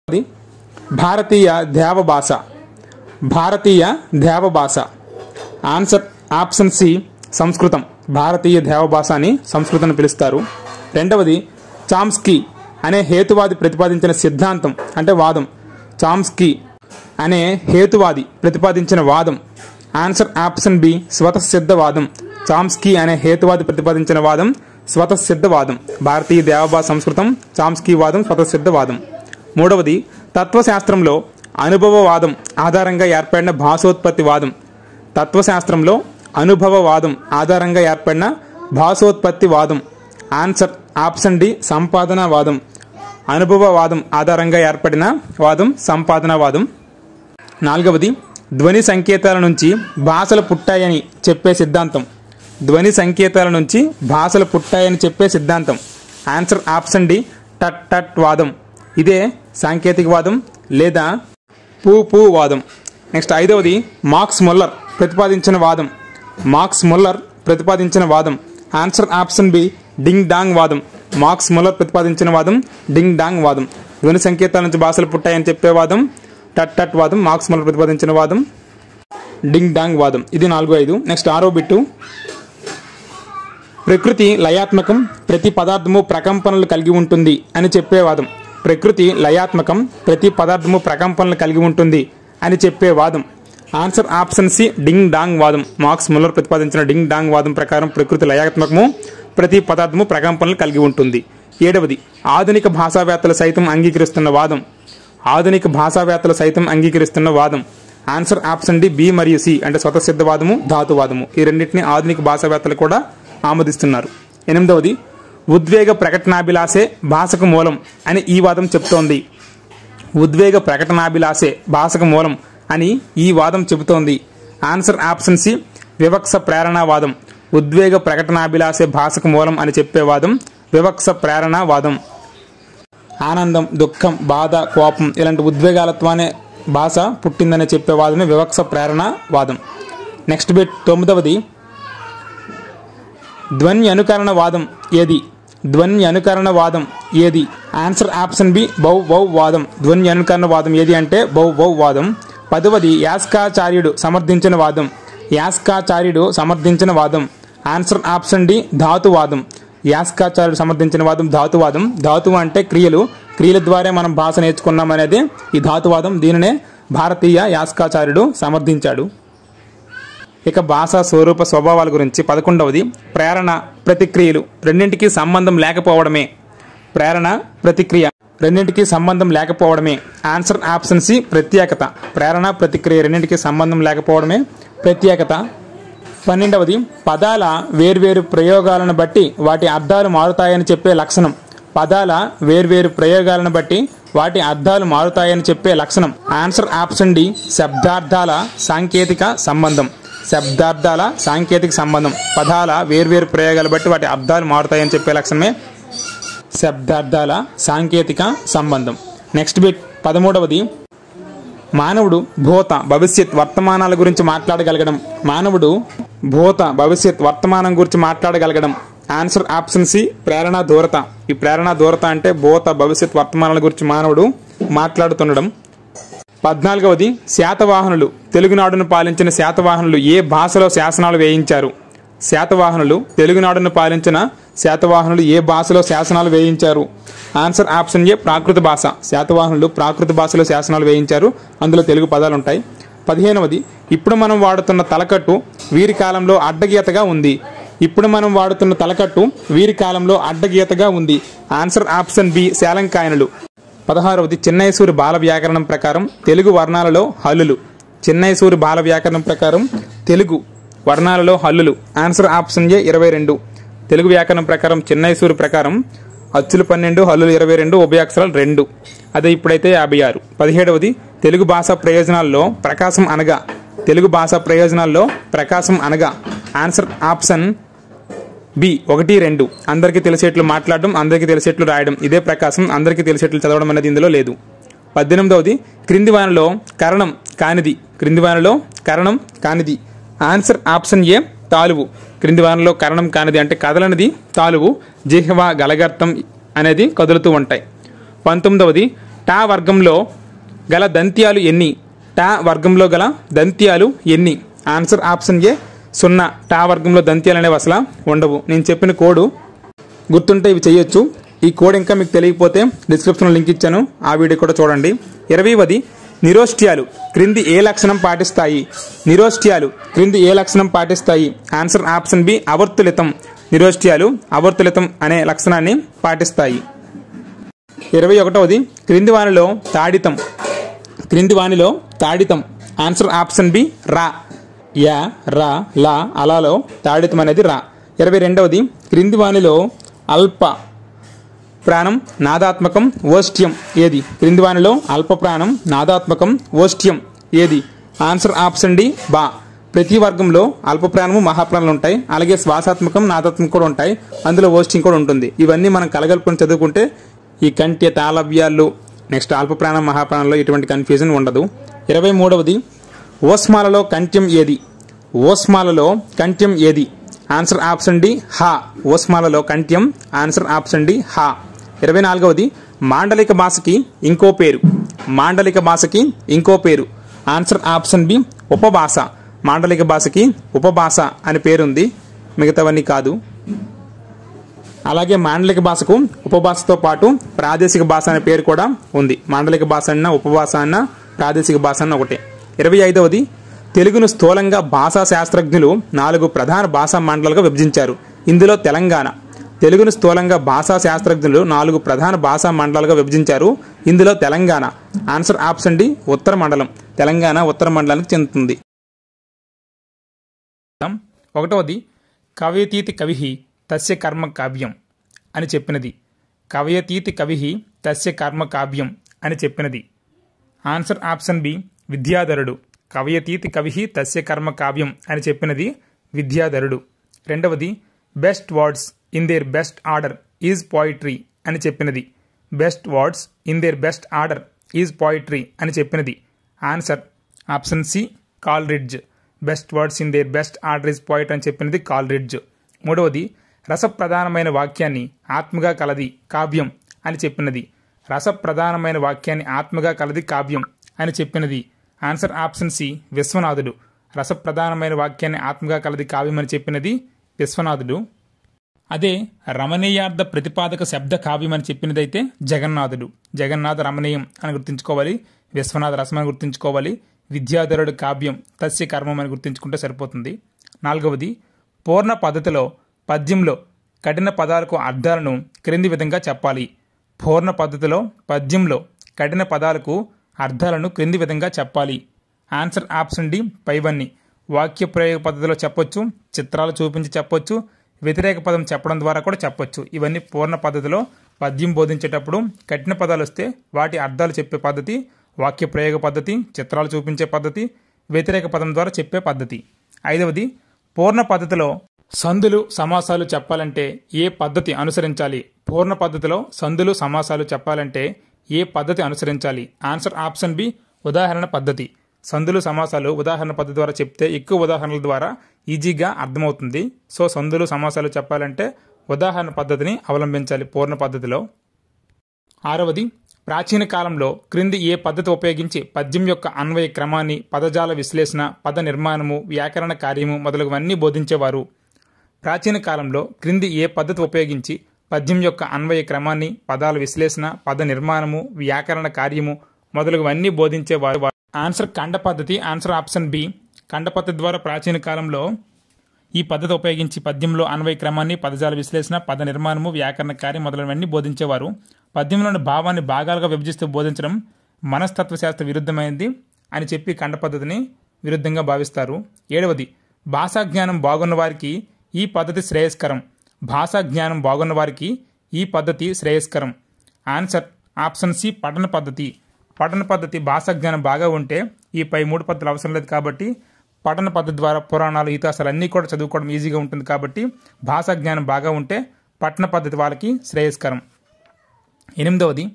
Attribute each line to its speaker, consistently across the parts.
Speaker 1: భారతీయ దేవభాష. భారతీయ దేవభాష. Answer option C సంస్కృతం. భారతీయ దేవభాష అని సంస్కృతం పిలుస్తారు. రెండవది చామ్స్కీ అనే హేతువాది ప్రతిపాదించిన సిద్ధాంతం అంటే వాదం. చామ్స్కీ అనే హేతువాది ప్రతిపాదించిన వాదం. ఆన్సర్ ఆప్షన్ బి స్వతసిద్ధవాదం. చామ్స్కీ అనే హేతువాది ప్రతిపాదించిన వాదం స్వతసిద్ధవాదం. భారతీయ దేవభాష సంస్కృతం, చామ్స్కీ వాదం స్వతసిద్ధవాదం. మూడవది తత్వశాస్త్రంలో అనుభవవాదం ఆధారంగా ఏర్పడిన భాషోత్పత్తి వాదం. తత్వశాస్త్రంలో అనుభవవాదం ఆధారంగా ఏర్పడిన భాషోత్పత్తి వాదం. ఆన్సర్ ఆప్షన్ డి సంపాదనవాదం. అనుభవవాదం ఆధారంగా ఏర్పడిన వాదం సంపాదనవాదం. నాలుగవది ధ్వని సంకేతాల నుంచి భాషలు పుట్టాయని చెప్పే సిద్ధాంతం. ధ్వని సంకేతాల నుంచి భాషలు పుట్టాయని చెప్పే సిద్ధాంతం. ఆన్సర్ ఆప్షన్ డి టట్ టట్ వాదం. ఇదే సాంకేతిక వాదం లేదా పూ వాదం. నెక్స్ట్ ఐదవది మాక్స్ ముల్లర్ ప్రతిపాదించిన వాదం. మాక్స్ ముల్లర్ ప్రతిపాదించిన వాదం. Answer option B ding dong వాదం. మాక్స్ ముల్లర్ ప్రతిపాదించిన వాదం డింగ్ డాంగ్ వాదం. ధ్వని సంకేతాల నుంచి భాషలు పుట్టాయని చెప్పే వాదం టట్ టట్ వాదం. మాక్స్ ముల్లర్ ప్రతిపాదించిన వాదం డింగ్ డాంగ్ వాదం. ఇది 4, 5. నెక్స్ట్ 6వ బిట్టు. ప్రకృతి లయాత్మకం, ప్రతి పదార్థము ప్రకంపనలు కలిగి ఉంటుంది అని చెప్పే వాదం. ప్రకృతి లయాత్మకం, ప్రతి పదార్థము ప్రకంపనలు కలిగి ఉంటుంది అని చెప్పే వాదం. Answer option C ding dong వాదం. మార్క్స్ ముల్లర్ ప్రతిపాదించిన డింగ్ డాంగ్ వాదం ప్రకారం ప్రకృతి లయాత్మకము, ప్రతి పదార్థము ప్రకంపనలు కలిగి ఉంటుంది. 7వది ఆధునిక భాషావేత్తలు సైతం అంగీకరిస్తున్న వాదం. ఆధునిక భాషావేత్తలు సైతం అంగీకరిస్తున్న వాదం. ఆన్సర్ ఆప్షన్ డి బి మరియు సి అంటే స్వతసిద్ధవాదము, ధాతువాదము. ఈ రెండింటిని ఆధునిక భాషావేత్తలు కూడా ఆమోదిస్తున్నారు. 8వది ఉద్వేగ ప్రకటనాభిలాషే భాషకు మూలం అని ఈ వాదం చెబుతోంది. ఉద్వేగ ప్రకటనాభిలాషే భాషకు మూలం అని ఈ వాదం చెబుతోంది. ఆన్సర్ ఆప్షన్ సి వివక్ష ప్రేరణావాదం. ఉద్వేగ ప్రకటనాభిలాషే భాషకు మూలం అని చెప్పే వాదం వివక్ష ప్రేరణావాదం. ఆనందం, దుఃఖం, బాధ, కోపం ఇలాంటి ఉద్వేగాలత్వానే భాష పుట్టిందని చెప్పే వాదమే వివక్ష ప్రేరణావాదం. నెక్స్ట్ బిట్ 9వది ధ్వని అనుకరణ వాదం ఏది? ధ్వని అనుకరణ వాదం ఏది? ఆన్సర్ ఆప్షన్ బి బౌ వాదం. ధ్వని అనుకరణ వాదం ఏది అంటే బౌ వాదం. 10వది యాస్కాచార్యుడు సమర్థించిన వాదం. యాస్కాచార్యుడు సమర్థించిన వాదం. ఆన్సర్ ఆప్షన్ డి ధాతువాదం. యాస్కాచార్యుడు సమర్థించిన వాదం ధాతువాదం. ధాతువు అంటే క్రియలు, క్రియల ద్వారా మనం భాష నేర్చుకున్నాం అనేది ఈ ధాతువాదం. దీనినే భారతీయ యాస్కాచార్యుడు సమర్థించాడు. ఇక భాషా స్వరూప స్వభావాల గురించి 11వది ప్రేరణ, ప్రతిక్రియలు రెండింటికి సంబంధం లేకపోవడమే. ప్రేరణ, ప్రతిక్రియ రెండింటికి సంబంధం లేకపోవడమే. ఆన్సర్ ఆప్షన్ సి ప్రత్యేకత. ప్రేరణ, ప్రతిక్రియ రెండింటికి సంబంధం లేకపోవడమే ప్రత్యేకత. 12వది పదాల వేర్వేరు ప్రయోగాలను బట్టి వాటి అర్థాలు మారుతాయని చెప్పే లక్షణం. పదాల వేర్వేరు ప్రయోగాలను బట్టి వాటి అర్థాలు మారుతాయని చెప్పే లక్షణం. ఆన్సర్ ఆప్షన్ డి శబ్దార్థాల సాంకేతిక సంబంధం. శబ్దార్థాల సాంకేతిక సంబంధం. పదాల వేర్వేరు ప్రయోగాలు బట్టి వాటి అర్థాలు మారుతాయని చెప్పే లక్షణమే శబ్దార్థాల సాంకేతిక సంబంధం. నెక్స్ట్ బిట్ 13వది మానవుడు భూత, భవిష్యత్, వర్తమానాల గురించి మాట్లాడగలగడం. మానవుడు భూత, భవిష్యత్, వర్తమానం గురించి మాట్లాడగలగడం. ఆన్సర్ ఆప్షన్ సి ప్రేరణ దూరత. ఈ ప్రేరణ దూరత అంటే భూత, భవిష్యత్, వర్తమానాల గురించి మానవుడు మాట్లాడుతుండడం. 14వది శాతవాహనులు. తెలుగునాడును పాలించిన శాతవాహనులు ఏ భాషలో శాసనాలు వేయించారు? శాతవాహనులు తెలుగునాడును పాలించిన శాతవాహనులు ఏ భాషలో శాసనాలు వేయించారు? ఆన్సర్ ఆప్షన్ ఏ ప్రాకృత భాష. శాతవాహనులు ప్రాకృత భాషలో శాసనాలు వేయించారు. అందులో తెలుగు పదాలు ఉంటాయి. 15వది ఇప్పుడు మనం వాడుతున్న తలకట్టు వీరి కాలంలో అడ్డగీతగా ఉంది. ఇప్పుడు మనం వాడుతున్న తలకట్టు వీరి కాలంలో అడ్డగీతగా ఉంది. ఆన్సర్ ఆప్షన్ బి శాలంకాయనులు. 16వది చిన్నయసూరి బాల వ్యాకరణం ప్రకారం తెలుగు వర్ణాలలో హల్లులు. చిన్నయసూరి బాల వ్యాకరణం ప్రకారం తెలుగు వర్ణాలలో హల్లులు. ఆన్సర్ ఆప్షన్ ఏ 22. తెలుగు వ్యాకరణం ప్రకారం చిన్నయసూరి ప్రకారం అచ్చులు 12, హల్లులు 22, ఉభయాక్షరాలు 2. అదే ఇప్పుడైతే 56. 17వది తెలుగు భాషా ప్రయోజనాల్లో ప్రకాశం అనగా. తెలుగు భాషా ప్రయోజనాల్లో ప్రకాశం అనగా. Answer option B 1, 2. అందరికీ తెలిసేట్లు మాట్లాడడం, అందరికీ తెలిసేట్లు రాయడం. ఇదే ప్రకాశం. అందరికీ తెలిసేట్లు చదవడం అనేది ఇందులో లేదు. 18వది క్రింది వానలో కరణం కానిది. క్రింది వానలో కరణం కానిది. ఆన్సర్ ఆప్షన్ ఏ తాలువు. క్రింది వానలో కరణం కానిది అంటే కదలనిది తాలువు. జిహ్వ, గలగర్తం అనేది కదులుతూ ఉంటాయి. 19వది టా వర్గంలో గల దంత్యాలు ఎన్ని? టా వర్గంలో గల దంత్యాలు ఎన్ని? ఆన్సర్ ఆప్షన్ ఏ 0. టా వర్గంలో దంత్యాలు అనేవి అసలు ఉండవు. నేను చెప్పిన కోడ్ గుర్తుంటే ఇవి చేయొచ్చు. ఈ కోడ్ ఇంకా మీకు తెలియకపోతే డిస్క్రిప్షన్లో లింక్ ఇచ్చాను, ఆ వీడియో కూడా చూడండి. 20వది నిరోష్ట్యాలు క్రింది ఏ లక్షణం పాటిస్తాయి? నిరోష్ట్యాలు క్రింది ఏ లక్షణం పాటిస్తాయి? ఆన్సర్ ఆప్షన్ బి అవర్తులితం. నిరోష్ట్యాలు అవర్తులితం అనే లక్షణాన్ని పాటిస్తాయి. 21వది క్రింది వానిలో తాడితం. క్రింది వానిలో తాడితం. ఆన్సర్ ఆప్షన్ బి రా. యా, రా, లా, అలాలో తాడితం అనేది రా. 22వది క్రింది వానిలో అల్ప ప్రాణం నాదాత్మకం ఓష్ట్యం ఏది? క్రింది వానిలో అల్ప ప్రాణం నాదాత్మకం ఓష్ట్యం ఏది? ఆన్సర్ ఆప్షన్ డి బా. ప్రతి వర్గంలో అల్ప ప్రాణము మహాప్రాణాలు ఉంటాయి, అలాగే శ్వాసాత్మకం నాదాత్మకం కూడా ఉంటాయి, అందులో ఓష్ట్యం కూడా ఉంటుంది. ఇవన్నీ మనం కలగలుపుని చదువుకుంటే ఈ కంఠ్య తాళవ్యాలు నెక్స్ట్ అల్ప ప్రాణం మహాప్రాణంలో ఎటువంటి కన్ఫ్యూజన్ ఉండదు. 23వది ఓస్మాలలో కంఠ్యం ఏది? ఓస్మాలలో కంఠ్యం ఏది? ఆన్సర్ ఆప్షన్ డి హా. ఓస్మాలలో కంఠ్యం ఆన్సర్ ఆప్షన్ డి హా. 24వది మాండలిక భాషకి ఇంకో పేరు. మాండలిక భాషకి ఇంకో పేరు. ఆన్సర్ ఆప్షన్ బి ఉపభాష. మాండలిక భాషకి ఉపభాష అని పేరుంది, మిగతావన్నీ కాదు. అలాగే మాండలిక భాషకు ఉపభాషతో పాటు ప్రాదేశిక భాష అనే పేరు కూడా ఉంది. మాండలిక భాష అన్న ఉపభాష అన్న ప్రాదేశిక భాష అన్న ఒకటే. 25వది తెలుగును స్థూలంగా భాషా శాస్త్రజ్ఞులు 4 ప్రధాన భాషా మండలాలుగా విభజించారు. ఇందులో తెలంగాణ. తెలుగును స్థూలంగా భాషా శాస్త్రజ్ఞులు 4 ప్రధాన భాషా మండలాలుగా విభజించారు. ఇందులో తెలంగాణ. ఆన్సర్ ఆప్షన్ డి ఉత్తర మండలం. తెలంగాణ ఉత్తర మండలానికి చెందుతుంది. 1వది కవయతీతి కవిహి తస్య కర్మ కావ్యం అని చెప్పినది. కవయతీతి కవిహి తస్య కర్మ కావ్యం అని చెప్పినది. ఆన్సర్ ఆప్షన్ బి విద్యాధరుడు. కవయతీతి కవిహి తస్య కర్మ కావ్యం అని చెప్పినది విద్యాధరుడు. 2వది best words in their best order is poetry అని చెప్పినది. Best words in their best order is poetry అని చెప్పినది. Answer option C Coleridge. Best words in their best order is poet అని చెప్పినది కాల్రిడ్జ్. 3వది రసప్రధానమైన వాక్యాన్ని ఆత్మగా కలది కావ్యం అని చెప్పినది. రసప్రధానమైన వాక్యాన్ని ఆత్మగా కలది కావ్యం అని చెప్పినది. ఆన్సర్ ఆప్షన్ సి విశ్వనాథుడు. రసప్రధానమైన వాక్యాన్ని ఆత్మగా కలది కావ్యం అని చెప్పినది విశ్వనాథుడు. అదే రమణీయార్థ ప్రతిపాదక శబ్ద కావ్యం అని చెప్పినదైతే జగన్నాథుడు. జగన్నాథ రమణీయం అని గుర్తుంచుకోవాలి, విశ్వనాథ రసం అని గుర్తుంచుకోవాలి, విద్యాధరుడు కావ్యం తస్య కర్మం అని గుర్తుంచుకుంటే సరిపోతుంది. 4వది పూర్ణ పద్ధతిలో పద్యంలో కఠిన పదాలకు అర్థాలను క్రింది విధంగా చెప్పాలి. పూర్ణ పద్ధతిలో పద్యంలో కఠిన పదాలకు అర్థాలను క్రింది విధంగా చెప్పాలి. ఆన్సర్ ఆప్షన్ డి పైవన్నీ. వాక్య ప్రయోగ పద్ధతిలో చెప్పొచ్చు, చిత్రాలు చూపించి చెప్పొచ్చు, వ్యతిరేక పదం చెప్పడం ద్వారా కూడా చెప్పొచ్చు. ఇవన్నీ పూర్ణ పద్ధతిలో పద్యం బోధించేటప్పుడు కఠిన పదాలు వస్తే వాటి అర్థాలు చెప్పే పద్ధతి వాక్య ప్రయోగ పద్ధతి, చిత్రాలు చూపించే పద్ధతి, వ్యతిరేక పదం ద్వారా చెప్పే పద్ధతి. 5వది పూర్ణ పద్ధతిలో సందులు సమాసాలు చెప్పాలంటే ఏ పద్ధతి అనుసరించాలి? పూర్ణ పద్ధతిలో సందులు సమాసాలు చెప్పాలంటే ఏ పద్ధతి అనుసరించాలి? ఆన్సర్ ఆప్షన్ బి ఉదాహరణ పద్ధతి. సందులు సమాసాలు ఉదాహరణ పద్ధతి ద్వారా చెప్తే ఎక్కువ ఉదాహరణల ద్వారా ఈజీగా అర్థమవుతుంది. సో సందులు సమాసాలు చెప్పాలంటే ఉదాహరణ పద్ధతిని అవలంబించాలి పూర్ణ పద్ధతిలో. 6వది ప్రాచీన కాలంలో క్రింది ఏ పద్ధతి ఉపయోగించి పద్యం యొక్క అన్వయ క్రమాన్ని, పదజాల విశ్లేషణ, పద నిర్మాణము, వ్యాకరణ కార్యము మొదలగువన్నీ బోధించేవారు. ప్రాచీన కాలంలో క్రింది ఏ పద్ధతి ఉపయోగించి పద్యం యొక్క అన్వయ క్రమాన్ని, పదాల విశ్లేషణ, పద నిర్మాణము, వ్యాకరణ కార్యము మొదలగువన్నీ బోధించేవారు. ఆన్సర్ ఖండ పద్ధతి. ఆన్సర్ ఆప్షన్ బి ఖండ పద్ధతి ద్వారా ప్రాచీన కాలంలో ఈ పద్ధతి ఉపయోగించి పద్యంలో అన్వయ క్రమాన్ని, పదజాల విశ్లేషణ, పద నిర్మాణము, వ్యాకరణ కార్యం మొదలైనవన్నీ బోధించేవారు. పద్యంలోని భావాన్ని భాగాలుగా విభజిస్తూ బోధించడం మనస్తత్వశాస్త్ర విరుద్ధమైనది అని చెప్పి ఖండ పద్ధతిని విరుద్ధంగా భావిస్తారు. 7వది భాషా జ్ఞానం బాగున్న వారికి ఈ పద్ధతి శ్రేయస్కరం. భాషా జ్ఞానం బాగున్న వారికి ఈ పద్ధతి శ్రేయస్కరం. ఆన్సర్ ఆప్షన్ సి పఠన పద్ధతి. పఠన పద్ధతి భాషా జ్ఞానం బాగా ఉంటే ఈ పై 3 పద్ధతులు అవసరం లేదు కాబట్టి పఠన పద్ధతి ద్వారా పురాణాలు, ఇతిహాసాలు అన్నీ కూడా చదువుకోవడం ఈజీగా ఉంటుంది కాబట్టి భాషా జ్ఞానం బాగా ఉంటే పఠన పద్ధతి వాళ్ళకి శ్రేయస్కరం. 8వది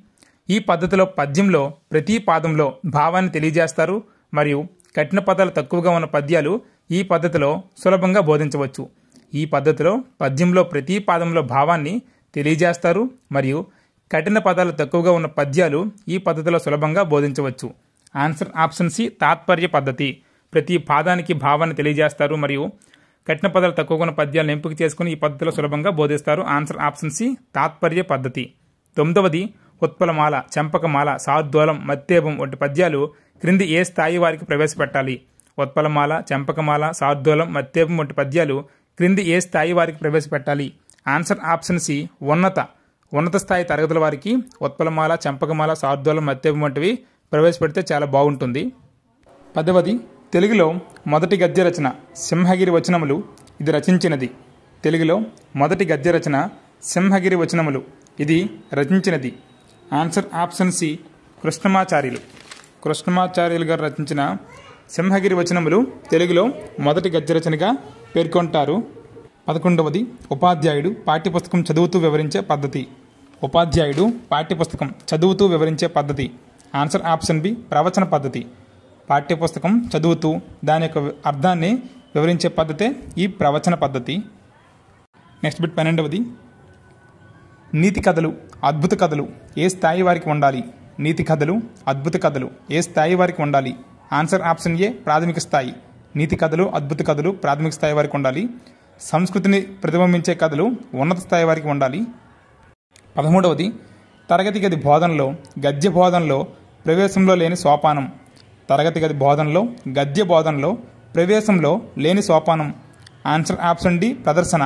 Speaker 1: ఈ పద్ధతిలో పద్యంలో ప్రతి పాదంలో భావాన్ని తెలియజేస్తారు మరియు కఠిన పదాలు తక్కువగా ఉన్న పద్యాలు ఈ పద్ధతిలో సులభంగా బోధించవచ్చు. ఈ పద్ధతిలో పద్యంలో ప్రతి పాదంలో భావాన్ని తెలియజేస్తారు మరియు కఠిన పదాలు తక్కువగా ఉన్న పద్యాలు ఈ పద్ధతిలో సులభంగా బోధించవచ్చు. ఆన్సర్ ఆప్షన్ సి తాత్పర్య పద్ధతి. ప్రతి పాదానికి భావాన్ని తెలియజేస్తారు మరియు కఠిన పదాలు తక్కువగా ఉన్న పద్యాలను ఎంపిక చేసుకుని ఈ పద్ధతిలో సులభంగా బోధిస్తారు. ఆన్సర్ ఆప్షన్ సి తాత్పర్య పద్ధతి. 9వది ఉత్పలమాల, చంపకమాల, శార్దూలం, మత్తేబం వంటి పద్యాలు క్రింది ఏ స్థాయి వారికి ప్రవేశపెట్టాలి? ఉత్పలమాల, చంపకమాల, శార్దూలం, మత్తేబం వంటి పద్యాలు క్రింది ఏ స్థాయి వారికి ప్రవేశపెట్టాలి? ఆన్సర్ ఆప్షన్ సి ఉన్నత స్థాయి తరగతుల వారికి ఉత్పలమాల, చంపకమాల, శార్దూలం, మత్తేబం వంటివి ప్రవేశపెడితే చాలా బాగుంటుంది. 10వది తెలుగులో మొదటి గద్య రచన సింహగిరి వచనములు. ఇది రచించినది. తెలుగులో మొదటి గద్య రచన సింహగిరి వచనములు. ఇది రచించినది. ఆన్సర్ ఆప్షన్ సి కృష్ణమాచార్యులు గారు రచించిన సింహగిరి వచనములు తెలుగులో మొదటి గద్య రచనగా పేర్కొంటారు. 11వది ఉపాధ్యాయుడు పాఠ్యపుస్తకం చదువుతూ వివరించే పద్ధతి. ఉపాధ్యాయుడు పాఠ్యపుస్తకం చదువుతూ వివరించే పద్ధతి. ఆన్సర్ ఆప్షన్ బి ప్రవచన పద్ధతి. పాఠ్యపుస్తకం చదువుతూ దాని యొక్క అర్థాన్ని వివరించే పద్ధతే ఈ ప్రవచన పద్ధతి. నెక్స్ట్ బిట్ 12వది నీతి కథలు, అద్భుత కథలు ఏ స్థాయి వారికి ఉండాలి? నీతి కథలు, అద్భుత కథలు ఏ స్థాయి వారికి ఉండాలి? ఆన్సర్ ఆప్షన్ ఏ ప్రాథమిక స్థాయి. నీతి కథలు, అద్భుత కథలు ప్రాథమిక స్థాయి వారికి ఉండాలి. సంస్కృతిని ప్రతిబింబించే కథలు ఉన్నత స్థాయి వారికి ఉండాలి. 13వది తరగతి గది బోధనలో గద్య బోధనలో ప్రవేశంలో లేని సోపానం. తరగతి గది బోధనలో గద్య బోధనలో ప్రవేశంలో లేని సోపానం. ఆన్సర్ ఆప్షన్ డి ప్రదర్శన.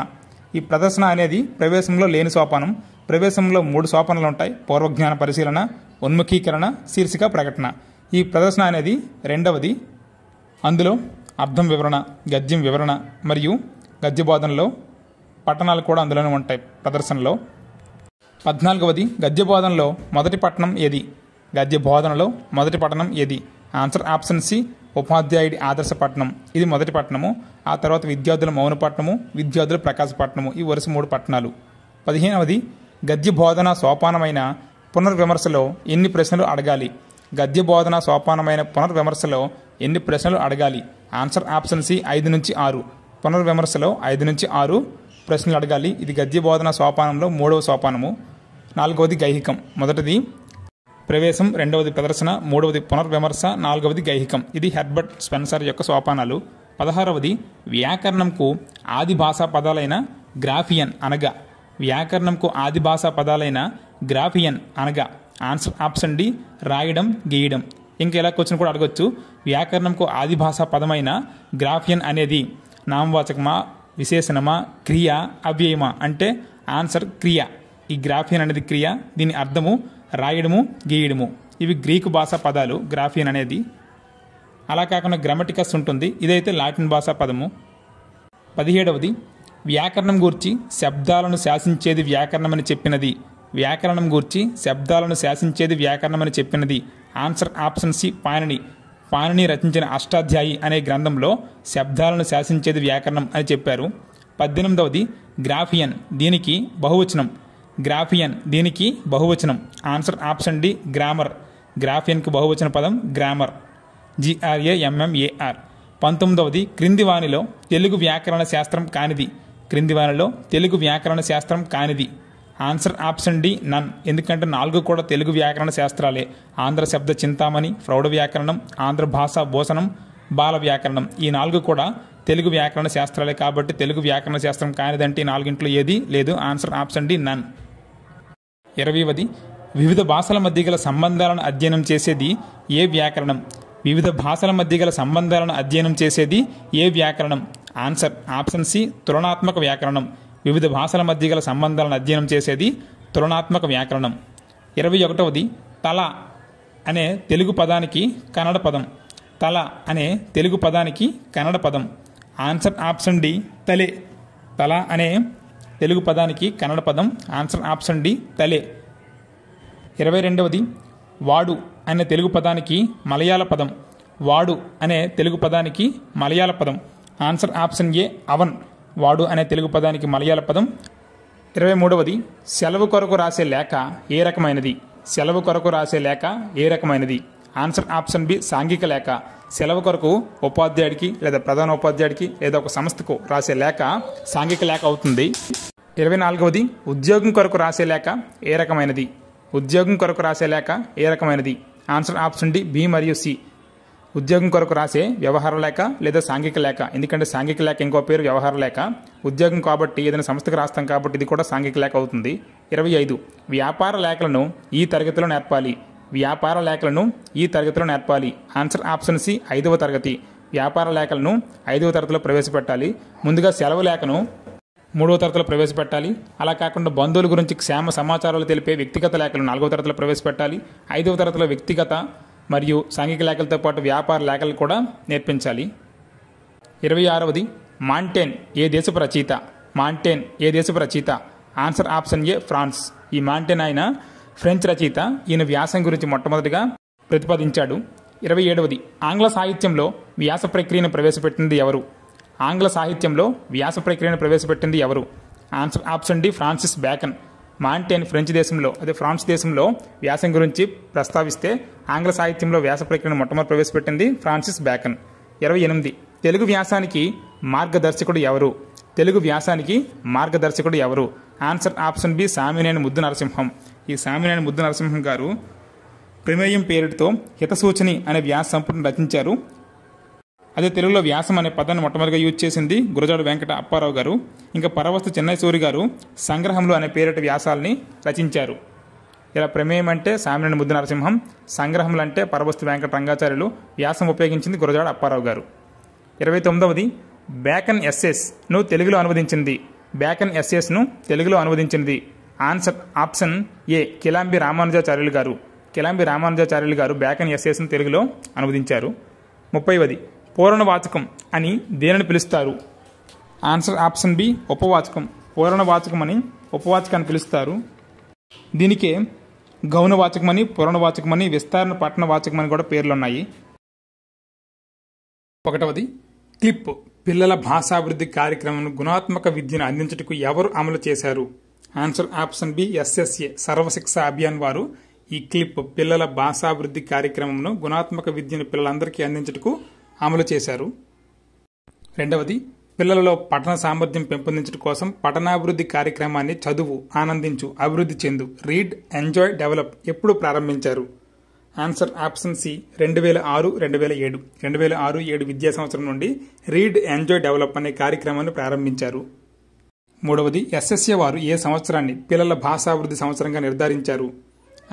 Speaker 1: ఈ ప్రదర్శన అనేది ప్రవేశంలో లేని సోపానం. ప్రవేశంలో 3 సోపానాలు ఉంటాయి: పూర్వజ్ఞాన పరిశీలన, ఉన్ముఖీకరణ, శీర్షిక ప్రకటన. ఈ ప్రదర్శన అనేది 2వది. అందులో అర్థం వివరణ, గద్యం వివరణ మరియు గద్య బోధనలో పట్టణాలు కూడా అందులోనే ఉంటాయి ప్రదర్శనలో. 14వది గద్య బోధనలో మొదటి పట్టణం ఏది? గద్య బోధనలో మొదటి పట్టణం ఏది? ఆన్సర్ ఆప్షన్ సి ఉపాధ్యాయుడి ఆదర్శ పట్టణం. ఇది మొదటి పట్టణము. ఆ తర్వాత విద్యార్థుల మౌన పట్టణము, విద్యార్థుల ప్రకాశ పట్టణము. ఈ వరుస 3 పట్టణాలు. 15వది గద్య బోధన సోపానమైన పునర్విమర్శలో ఎన్ని ప్రశ్నలు అడగాలి? గద్య బోధన సోపానమైన పునర్విమర్శలో ఎన్ని ప్రశ్నలు అడగాలి? ఆన్సర్ ఆప్షన్ సి 5 నుంచి 6. పునర్విమర్శలో 5 నుంచి 6 ప్రశ్నలు అడగాలి. ఇది గద్య బోధన సోపానంలో 3వ సోపానము. 4వది గైహికం. మొదటిది ప్రవేశం, 2వది ప్రదర్శన, 3వది పునర్విమర్శ, 4వది గైహికం. ఇది హెర్బర్ట్ స్పెన్సర్ యొక్క సోపానాలు. 16వది వ్యాకరణంకు ఆది భాషా పదాలైన గ్రాఫియన్ అనగా. వ్యాకరణంకు ఆది భాషా పదాలైన గ్రాఫియన్ అనగా. ఆన్సర్ ఆప్షన్ డి రాయడం, గీయడం. ఇంకా ఇలా క్వశ్చన్ కూడా అడగొచ్చు. వ్యాకరణంకు ఆది భాషా పదమైన గ్రాఫియన్ అనేది నామవాచకమా, విశేషణమా, క్రియ, అవ్యయమా అంటే ఆన్సర్ క్రియ. ఈ గ్రాఫియన్ అనేది క్రియ. దీని అర్థము రాయడము, గీయడము. ఇవి గ్రీకు భాషా పదాలు గ్రాఫియన్ అనేది. అలా కాకుండా గ్రామటికస్ ఉంటుంది. ఇదైతే లాటిన్ భాషా పదము. 17వది వ్యాకరణం గూర్చి శబ్దాలను శాసించేది వ్యాకరణమని చెప్పినది. వ్యాకరణం గూర్చి శబ్దాలను శాసించేది వ్యాకరణమని చెప్పినది. ఆన్సర్ ఆప్షన్ సి పాణిని రచించిన అష్టాధ్యాయి అనే గ్రంథంలో శబ్దాలను శాసించేది వ్యాకరణం అని చెప్పారు. 18వది గ్రాఫియన్, దీనికి బహువచనం. గ్రాఫియన్ దీనికి బహువచనం. Answer option D grammar. గ్రాఫియన్కు బహువచన పదం గ్రామర్, GRAMMAR. 19వది క్రింది వానిలో తెలుగు వ్యాకరణ శాస్త్రం కానిది. క్రింది వానిలో తెలుగు వ్యాకరణ శాస్త్రం కానిది. Answer option D none. ఎందుకంటే 4 కూడా తెలుగు వ్యాకరణ శాస్త్రాలే. ఆంధ్ర శబ్ద చింతామణి, ప్రౌఢ వ్యాకరణం, ఆంధ్ర భాషా భూషణం, బాల వ్యాకరణం. ఈ 4 కూడా తెలుగు వ్యాకరణ శాస్త్రాలే. కాబట్టి తెలుగు వ్యాకరణ శాస్త్రం కానిదంటే 4 ఏది లేదు. Answer option D none. 20వది వివిధ భాషల మధ్య గల సంబంధాలను అధ్యయనం చేసేది ఏ వ్యాకరణం? వివిధ భాషల మధ్య గల సంబంధాలను అధ్యయనం చేసేది ఏ వ్యాకరణం? ఆన్సర్ ఆప్షన్ సి తులనాత్మక వ్యాకరణం. వివిధ భాషల మధ్య గల సంబంధాలను అధ్యయనం చేసేది తులనాత్మక వ్యాకరణం. 21వది తల అనే తెలుగు పదానికి కన్నడ పదం. తల అనే తెలుగు పదానికి కన్నడ పదం. ఆన్సర్ ఆప్షన్ డి తలే. తల అనే తెలుగు పదానికి కన్నడ పదం. ఆన్సర్ ఆప్షన్ డి తలే. 22వది వాడు అనే తెలుగు పదానికి మలయాళ పదం. వాడు అనే తెలుగు పదానికి మలయాళ పదం. ఆన్సర్ ఆప్షన్ ఏ అవన్. వాడు అనే తెలుగు పదానికి మలయాళ పదం. 23వది సెలవు కొరకు రాసే లేఖ ఏ రకమైనది? సెలవు కొరకు రాసే లేఖ ఏ రకమైనది? ఆన్సర్ ఆప్షన్ బి సాంఘిక లేఖ. సెలవు కొరకు ఉపాధ్యాయుడికి లేదా ప్రధాన ఉపాధ్యాయుడికి లేదా ఒక సంస్థకు రాసే లేఖ సాంఘిక లేఖ అవుతుంది. 24వది ఉద్యోగం కొరకు రాసే లేఖ ఏ రకమైనది? ఉద్యోగం కొరకు రాసే లేఖ ఏ రకమైనది? ఆన్సర్ ఆప్షన్ డి బి మరియు సి. ఉద్యోగం కొరకు రాసే వ్యవహార లేఖ లేదా సాంఘిక లేఖ. ఎందుకంటే సాంఘిక లేఖ ఇంకో పేరు వ్యవహార లేఖ. ఉద్యోగం కాబట్టి ఏదైనా సంస్థకు రాస్తాం కాబట్టి ఇది కూడా సాంఘిక లేఖ అవుతుంది. 25 వ్యాపార లేఖలను ఈ తరగతిలో నేర్పాలి. వ్యాపార లేఖలను ఈ తరగతిలో నేర్పాలి. ఆన్సర్ ఆప్షన్ సి 5వ తరగతి. వ్యాపార లేఖలను 5వ తరగతిలో ప్రవేశపెట్టాలి. ముందుగా సెలవు లేఖను 3వ తరగతిలో ప్రవేశపెట్టాలి. అలా కాకుండా బంధువుల గురించి క్షేమ సమాచారాలు తెలిపే వ్యక్తిగత లేఖలు 4వ తరగతిలో ప్రవేశపెట్టాలి. 5వ తరగతిలో వ్యక్తిగత మరియు సాంఘిక లేఖలతో పాటు వ్యాపార లేఖలు కూడా నేర్పించాలి. 26వది మాంటేన్ ఏ దేశపు రచయిత? మాంటేన్ ఏ దేశపు రచయిత? Answer option A France. ఈ మాంటేన్ ఆయన ఫ్రెంచ్ రచయిత. ఈయన వ్యాసం గురించి మొట్టమొదటిగా ప్రతిపాదించాడు. 27వది ఆంగ్ల సాహిత్యంలో వ్యాస ప్రక్రియను ప్రవేశపెట్టింది ఎవరు? ఆంగ్ల సాహిత్యంలో వ్యాస ప్రక్రియను ప్రవేశపెట్టింది ఎవరు? Answer option D Francis Bacon. Montaigne France దేశంలో వ్యాసం గురించి ప్రస్తావిస్తే ఆంగ్ల సాహిత్యంలో వ్యాస ప్రక్రియను మొట్టమొదటి ప్రవేశపెట్టింది ఫ్రాన్సిస్ బ్యాకన్. 28 తెలుగు వ్యాసానికి మార్గదర్శకుడు ఎవరు? తెలుగు వ్యాసానికి మార్గదర్శకుడు ఎవరు? ఆన్సర్ ఆప్షన్ బి సామినేని ముద్దు నరసింహం. ఈ సామినేని ముద్దు నరసింహం గారు ప్రమేయం పేరుతో హితసూచని అనే వ్యాస సంపుటిని రచించారు. అదే తెలుగులో వ్యాసం అనే పదాన్ని మొట్టమొదటిగా యూజ్ చేసింది గురజాడ వెంకట అప్పారావు గారు. ఇంకా పరవస్తు చెన్నై సూరి గారు సంగ్రహంలో అనే పేరిట వ్యాసాలని రచించారు. ఇలా ప్రమేయం అంటే సామినేని ముద్దు నరసింహం, సంగ్రహములు అంటే పరవస్తు వెంకట రంగాచార్యులు, వ్యాసం ఉపయోగించింది గురజాడ అప్పారావు గారు. 29వది బ్యాకన్ ఎస్ఎస్ను తెలుగులో అనువదించింది. బ్యాకన్ ఎస్ఎస్ను తెలుగులో అనువదించింది. ఆన్సర్ ఆప్షన్ ఏ కిలాంబి రామానుజాచార్యులు గారు. కిలాంబి రామానుజాచార్యులు గారు బ్యాకన్ ఎస్ఎస్ను తెలుగులో అనువదించారు. 30వది పూరణవాచకం అని దేనిని పిలుస్తారు? ఆన్సర్ ఆప్షన్ బి ఉపవాచకం. పూరణవాచకం అని ఉపవాచకాన్ని పిలుస్తారు. దీనికే గౌణవాచకమని, పూరణవాచకమని, విస్తరణ పట్టణ వాచకమని కూడా పేర్లున్నాయి. 1వది క్లిప్ పిల్లల భాషాభివృద్ధి కార్యక్రమం గుణాత్మక విద్యను అందించుటకు ఎవరు అమలు చేశారు? Answer option B SSA Sarva Shiksha Abhiyan వారు ఈ క్లిప్ పిల్లల భాషాభివృద్ధి కార్యక్రమంను గుణాత్మక విద్యను పిల్లలందరికీ అందించుటకు అమలు చేశారు. 2వది పిల్లలలో పఠన సామర్థ్యం పెంపొందించడం కోసం పఠనాభివృద్ధి కార్యక్రమాన్ని చదువు, ఆనందించు, అభివృద్ధి చెందు, రీడ్, ఎంజాయ్, డెవలప్ ఎప్పుడు ప్రారంభించారు? Answer option C 2006-2007. 2006-07 విద్యా సంవత్సరం నుండి రీడ్, ఎంజాయ్, డెవలప్ అనే కార్యక్రమాన్ని ప్రారంభించారు. 3వది ఎస్ఎస్ఏ వారు ఏ సంవత్సరాన్ని పిల్లల భాషాభివృద్ధి సంవత్సరంగా నిర్ధారించారు?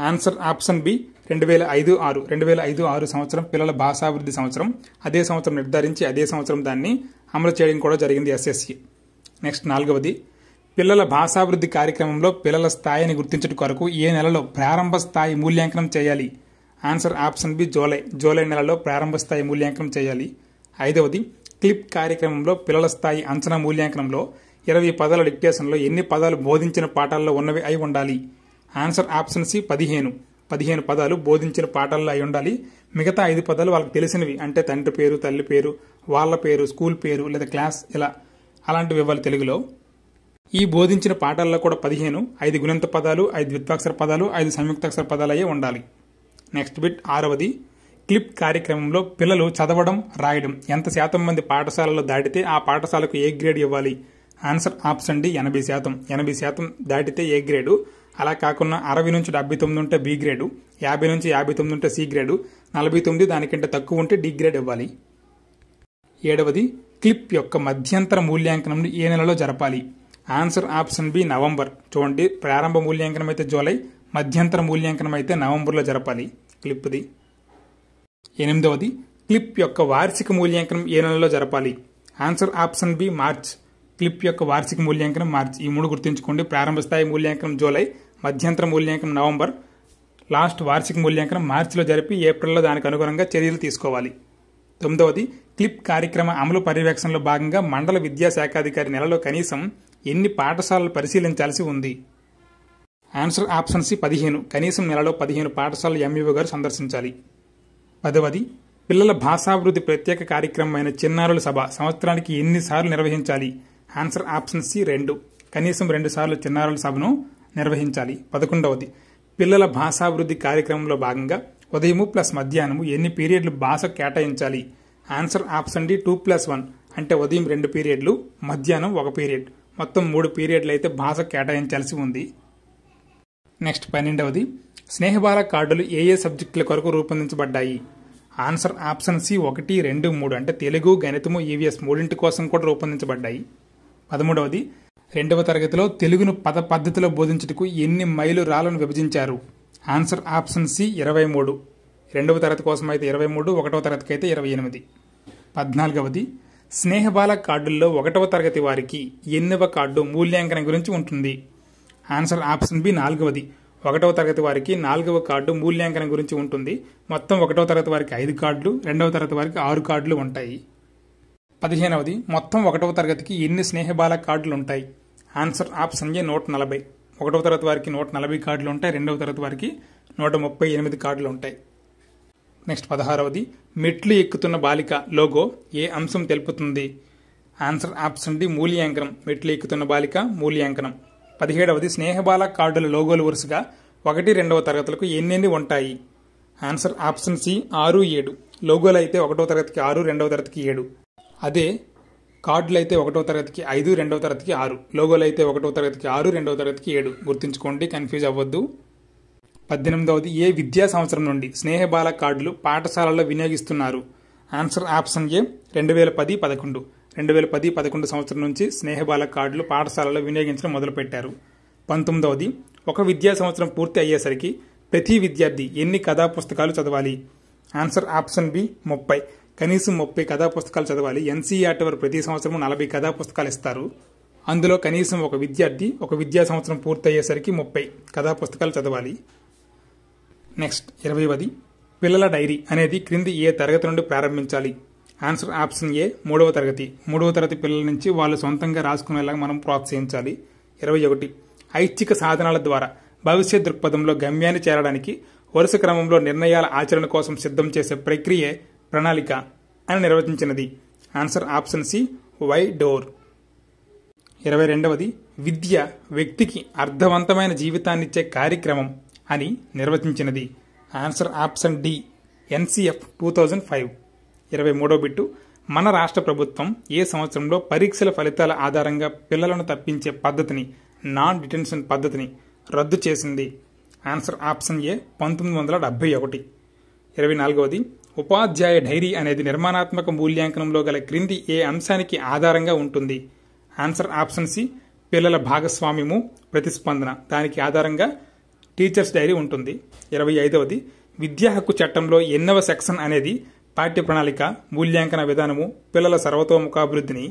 Speaker 1: Answer option B 2005-06. 2005-06 సంవత్సరం పిల్లల భాషాభివృద్ధి సంవత్సరం. అదే సంవత్సరం నిర్ధారించి అదే సంవత్సరం దాన్ని అమలు చేయడం కూడా జరిగింది ఎస్ఎస్సి. నెక్స్ట్ 4వది పిల్లల భాషాభివృద్ధి కార్యక్రమంలో పిల్లల స్థాయిని గుర్తించడం కొరకు ఏ నెలలో ప్రారంభ స్థాయి మూల్యాంకనం చేయాలి? ఆన్సర్ ఆప్షన్ బి జూలై నెలలో ప్రారంభ స్థాయి మూల్యాంకనం చేయాలి. 5వది క్లిప్ కార్యక్రమంలో పిల్లల స్థాయి అంచనా మూల్యాంకనంలో 20 పదాల డిక్టేషన్లో ఎన్ని పదాలు బోధించిన పాఠాల్లో ఉన్నవి అయి ఉండాలి? ఆన్సర్ ఆప్షన్ సి 15 పదాలు బోధించిన పాఠాల్లో అయి ఉండాలి. మిగతా 5 పదాలు వాళ్ళకి తెలిసినవి, అంటే తండ్రి పేరు, తల్లి పేరు, వాళ్ళ పేరు, స్కూల్ పేరు లేదా క్లాస్ అలాంటివి ఇవ్వాలి తెలుగులో. ఈ బోధించిన పాఠాల్లో కూడా 5 గుణింత పదాలు, 5 ద్విత్వాక్షర పదాలు, 5 సంయుక్తాక్షర పదాలు అయ్యే ఉండాలి. నెక్స్ట్ బిట్ 6వది క్లిప్ కార్యక్రమంలో పిల్లలు చదవడం, రాయడం ఎంత శాతం మంది పాఠశాలలో దాటితే ఆ పాఠశాలకు ఏ గ్రేడ్ ఇవ్వాలి? Answer option D 80%. 80% దాటితే ఏ గ్రేడు. అలా కాకుండా 60 నుంచి 79 ఉంటే బి గ్రేడు, 50 నుంచి 59 ఉంటే సి గ్రేడు, 49 దానికంటే తక్కువ ఉంటే డి గ్రేడ్ ఇవ్వాలి. 7వది క్లిప్ యొక్క మధ్యంతర మూల్యాంకనం ఏ నెలలో జరపాలి? Answer option B November. చూడండి, ప్రారంభ మూల్యాంకనం అయితే జూలై, మధ్యంతర మూల్యాంకనం అయితే నవంబర్లో జరపాలి క్లిప్ది. 8వది క్లిప్ యొక్క వార్షిక మూల్యాంకనం ఏ నెలలో జరపాలి? Answer option B March. Clip యొక్క వార్షిక మూల్యాంకనం మార్చ్. ఈ 3 గుర్తుంచుకోండి. ప్రారంభ స్థాయి మూల్యాంకనం జూలై, మధ్యంతర మూల్యాంకనం నవంబర్, లాస్ట్ వార్షిక మూల్యాంకనం మార్చిలో జరిపి ఏప్రిల్లో దానికి అనుగుణంగా చర్యలు తీసుకోవాలి. 9వది క్లిప్ కార్యక్రమ అమలు పర్యవేక్షణలో భాగంగా మండల విద్యాశాఖాధికారి నెలలో కనీసం ఎన్ని పాఠశాలలు పరిశీలించాల్సి ఉంది? Answer option C 15. కనీసం నెలలో 15 పాఠశాలలు ఎంఈఓ గారు సందర్శించాలి. 10వది పిల్లల భాషాభివృద్ధి ప్రత్యేక కార్యక్రమమైన చిన్నారుల సభ సంవత్సరానికి ఎన్నిసార్లు నిర్వహించాలి? Answer option C 2. కనీసం 2 సార్లు చిన్నారుల సభను నిర్వహించాలి. 11వది పిల్లల భాషాభివృద్ధి కార్యక్రమంలో భాగంగా ఉదయము ప్లస్ మధ్యాహ్నము ఎన్ని పీరియడ్లు భాష కేటాయించాలి? Answer option D 2+1. అంటే ఉదయం 2 పీరియడ్లు, మధ్యాహ్నం 1 పీరియడ్, మొత్తం 3 పీరియడ్లు అయితే భాష కేటాయించాల్సి ఉంది. నెక్స్ట్ 12వది స్నేహబాల కార్డులు ఏ ఏ సబ్జెక్టుల కొరకు రూపొందించబడ్డాయి? ఆన్సర్ ఆప్షన్ సి 1, 2, 3 అంటే తెలుగు, గణితము, ఈవీఎస్ మూడింటి కోసం కూడా రూపొందించబడ్డాయి. 13వది, 2వ తరగతిలో తెలుగును పద పద్ధతిలో బోధించుటకు ఎన్ని మైలురాళ్లను విభజించారు? Answer option C 23. 2వ తరగతి కోసం అయితే 23, 1వ తరగతికి అయితే 28. 14వది, స్నేహబాల కార్డుల్లో 1వ తరగతి వారికి ఎన్నవ కార్డు మూల్యాంకనం గురించి ఉంటుంది? ఆన్సర్ ఆప్షన్ బి 4వది. 1వ తరగతి వారికి 4వ కార్డు మూల్యాంకనం గురించి ఉంటుంది. మొత్తం 1వ తరగతి వారికి 5 కార్డులు, 2వ తరగతి వారికి 6 కార్డులు ఉంటాయి. 15వది, మొత్తం 1వ తరగతికి ఎన్ని స్నేహబాల కార్డులు ఉంటాయి? ఆన్సర్ ఆప్షన్ ఏ 140. 1వ తరగతి వారికి 140 కార్డులు ఉంటాయి, 2వ తరగతి వారికి 138 కార్డులు ఉంటాయి. నెక్స్ట్ 16వది, మెట్లు ఎక్కుతున్న బాలిక లోగో ఏ అంశం తెలుపుతుంది? ఆన్సర్ ఆప్షన్ డి మూల్యాంకనం. మెట్లు ఎక్కుతున్న బాలిక మూల్యాంకనం. 17వది, స్నేహబాల కార్డుల లోగోలు వరుసగా 1, 2వ తరగతులకు ఎన్నెన్ని ఉంటాయి? Answer option C 6, 7. లోగోలు అయితే 1వ తరగతికి 6, 2వ తరగతికి 7. అదే కార్డులు అయితే 1వ తరగతికి 5, 2వ తరగతికి 6. లోగోలు అయితే 1వ తరగతికి 6, 2వ తరగతికి 7. గుర్తుంచుకోండి, కన్ఫ్యూజ్ అవ్వద్దు. 18వది, ఏ విద్యా సంవత్సరం నుండి స్నేహబాల కార్డులు పాఠశాలల్లో వినియోగిస్తున్నారు? ఆన్సర్ ఆప్షన్ ఏ 2010-11. 2010-11 సంవత్సరం నుంచి స్నేహబాల కార్డులు పాఠశాలలో వినియోగించడం మొదలుపెట్టారు. 19వది, ఒక విద్యా సంవత్సరం పూర్తి అయ్యేసరికి ప్రతి విద్యార్థి ఎన్ని కథా పుస్తకాలు చదవాలి? Answer option B 30. కనీసం 30 కథా పుస్తకాలు చదవాలి. ఎన్సీఈఆర్టీ వారు ప్రతి సంవత్సరం 40 కథా పుస్తకాలు ఇస్తారు. అందులో కనీసం ఒక విద్యార్థి ఒక విద్యా సంవత్సరం పూర్తి అయ్యేసరికి 30 కథా పుస్తకాలు చదవాలి. నెక్స్ట్ 20వది, పిల్లల డైరీ అనేది క్రింది ఏ తరగతి నుండి ప్రారంభించాలి? ఆన్సర్ ఆప్షన్ ఏ 3వ తరగతి. 3వ తరగతి పిల్లల నుంచి వాళ్ళు సొంతంగా రాసుకునేలాగా మనం ప్రోత్సహించాలి. 21, ఐచ్ఛిక సాధనాల ద్వారా భవిష్యత్ దృక్పథంలో గమ్యాన్ని చేరడానికి వరుస క్రమంలో నిర్ణయాల ఆచరణ కోసం సిద్ధం చేసే ప్రక్రియే ప్రణాళిక అని నిర్వచించినది? Answer option C Y Dror. 22వది, విద్య వ్యక్తికి అర్థవంతమైన జీవితాన్నిచ్చే కార్యక్రమం అని నిర్వచించినది? Answer option D NCF 2005. 23వ బిట్టు, మన రాష్ట్ర ప్రభుత్వం ఏ సంవత్సరంలో పరీక్షల ఫలితాల ఆధారంగా పిల్లలను తప్పించే పద్ధతిని, నాన్ డిటెన్షన్ పద్ధతిని రద్దు చేసింది? ఆన్సర్ ఆప్షన్ ఏ 1971. 24వది, ఉపాధ్యాయ డైరీ అనేది నిర్మాణాత్మక మూల్యాంకనంలో గల క్రింది ఏ అంశానికి ఆధారంగా ఉంటుంది? ఆన్సర్ ఆప్షన్ సి పిల్లల భాగస్వామ్యము, ప్రతిస్పందన. దానికి ఆధారంగా టీచర్స్ డైరీ ఉంటుంది. 25వది, విద్యా హక్కు చట్టంలో ఎన్నవ సెక్షన్ అనేది పాఠ్య ప్రణాళిక, మూల్యాంకన విధానము, పిల్లల సర్వతోముఖాభివృద్ధిని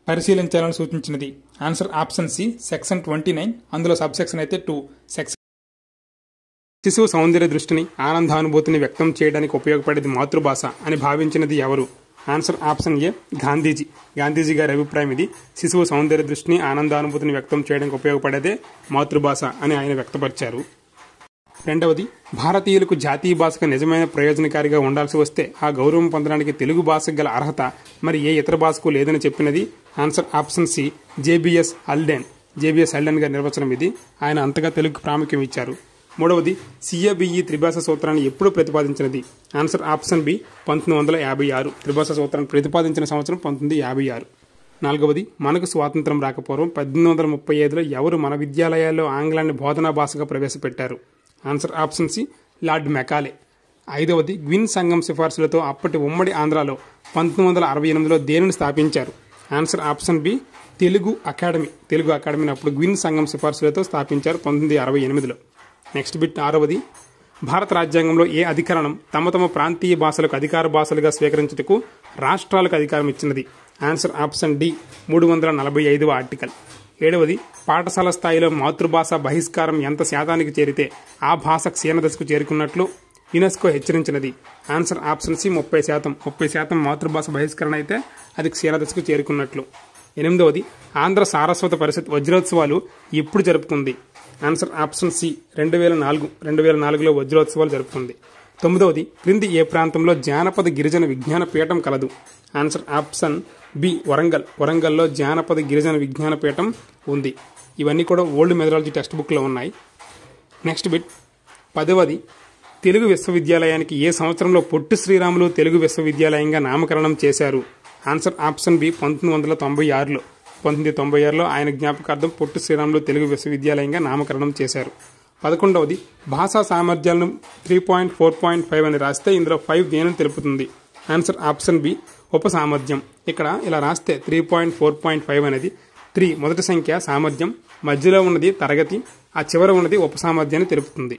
Speaker 1: పరిశీలించాలని సూచించినది? Answer option C section 29. అందులో సబ్ సెక్షన్ అయితే 2. సెక్షన్ శిశువు సౌందర్య దృష్టిని, ఆనందానుభూతిని వ్యక్తం చేయడానికి ఉపయోగపడేది మాతృభాష అని భావించినది ఎవరు? ఆన్సర్ ఆప్షన్ ఏ గాంధీజీ. గాంధీజీ గారి అభిప్రాయం ఇది. శిశువు సౌందర్య దృష్టిని, ఆనందానుభూతిని వ్యక్తం చేయడానికి ఉపయోగపడేదే మాతృభాష అని ఆయన వ్యక్తపరిచారు. 2వది, భారతీయులకు జాతీయ భాషగా నిజమైన ప్రయోజనకారిగా ఉండాల్సి వస్తే ఆ గౌరవం పొందడానికి తెలుగు భాషకు గల అర్హత మరి ఏ ఇతర భాషకు లేదని చెప్పినది? Answer option C JBS Haldane. JBS Haldane గారి నిర్వచనం ఇది. ఆయన అంతగా తెలుగుకు ప్రాముఖ్యం ఇచ్చారు. 3వది, సిఏబిఈ త్రిభాష సూత్రాన్ని ఎప్పుడు ప్రతిపాదించినది? Answer option B 1956. త్రిభాష సూత్రాన్ని ప్రతిపాదించిన సంవత్సరం 1956. 4వది, మనకు స్వాతంత్రం రాకపోవడం 1835లో ఎవరు మన విద్యాలయాల్లో ఆంగ్లాన్ని బోధనా భాషగా ప్రవేశపెట్టారు? Answer option C Lord Macaulay. 5వది, గ్విన్ సంఘం సిఫార్సులతో అప్పటి ఉమ్మడి ఆంధ్రాలో 1968లో దేనిని స్థాపించారు? Answer option B Telugu academy. Telugu అకాడమీని అప్పుడు గ్విన్ సంఘం సిఫార్సులతో స్థాపించారు 1968లో. నెక్స్ట్ బిట్ 6వది, భారత రాజ్యాంగంలో ఏ అధికరణం తమ తమ ప్రాంతీయ భాషలకు అధికార భాషలుగా స్వీకరించుటకు రాష్ట్రాలకు అధికారం ఇచ్చినది? ఆన్సర్ ఆప్షన్ డి 345వ ఆర్టికల్. 7వది, పాఠశాల స్థాయిలో మాతృభాష బహిష్కారం ఎంత శాతానికి చేరితే ఆ భాష క్షీణదశకు చేరుకున్నట్లు యునెస్కో హెచ్చరించినది? Answer option C 30%. 30% మాతృభాష బహిష్కరణ అయితే అది క్షీణదశకు చేరుకున్నట్లు. 8వది, ఆంధ్ర సారస్వత పరిషత్ వజ్రోత్సవాలు ఎప్పుడు జరుపుకుంది? Answer option C 2004. 2004లో వజ్రోత్సవాలు జరుపుకుంది. 9వది, క్రింది ఏ ప్రాంతంలో జానపద గిరిజన విజ్ఞాన పీఠం కలదు? Answer option B Warangal. వరంగల్లో జానపద గిరిజన విజ్ఞాన పీఠం ఉంది. ఇవన్నీ కూడా ఓల్డ్ మెథడాలజీ టెక్స్ట్ బుక్లో ఉన్నాయి. నెక్స్ట్ బిట్ 10వది, తెలుగు విశ్వవిద్యాలయానికి ఏ సంవత్సరంలో పొట్టి శ్రీరాములు తెలుగు విశ్వవిద్యాలయంగా నామకరణం చేశారు? ఆన్సర్ ఆప్షన్ బి 1996లో. 1996లో ఆయన జ్ఞాపకార్థం పొట్టి శ్రీరాములు తెలుగు విశ్వవిద్యాలయంగా నామకరణం చేశారు. 11వది భాషా సామర్థ్యాలను 3.4.5 అని రాస్తే ఇందులో 5 దేనిని తెలుపుతుంది? ఆన్సర్ ఆప్షన్ బి ఉపసామర్థ్యం. ఇక్కడ ఇలా రాస్తే 3.4.5 అనేది 3 మొదటి సంఖ్య సామర్థ్యం, మధ్యలో ఉన్నది తరగతి, ఆ చివర ఉన్నది ఉపసామర్థ్యాన్ని తెలుపుతుంది.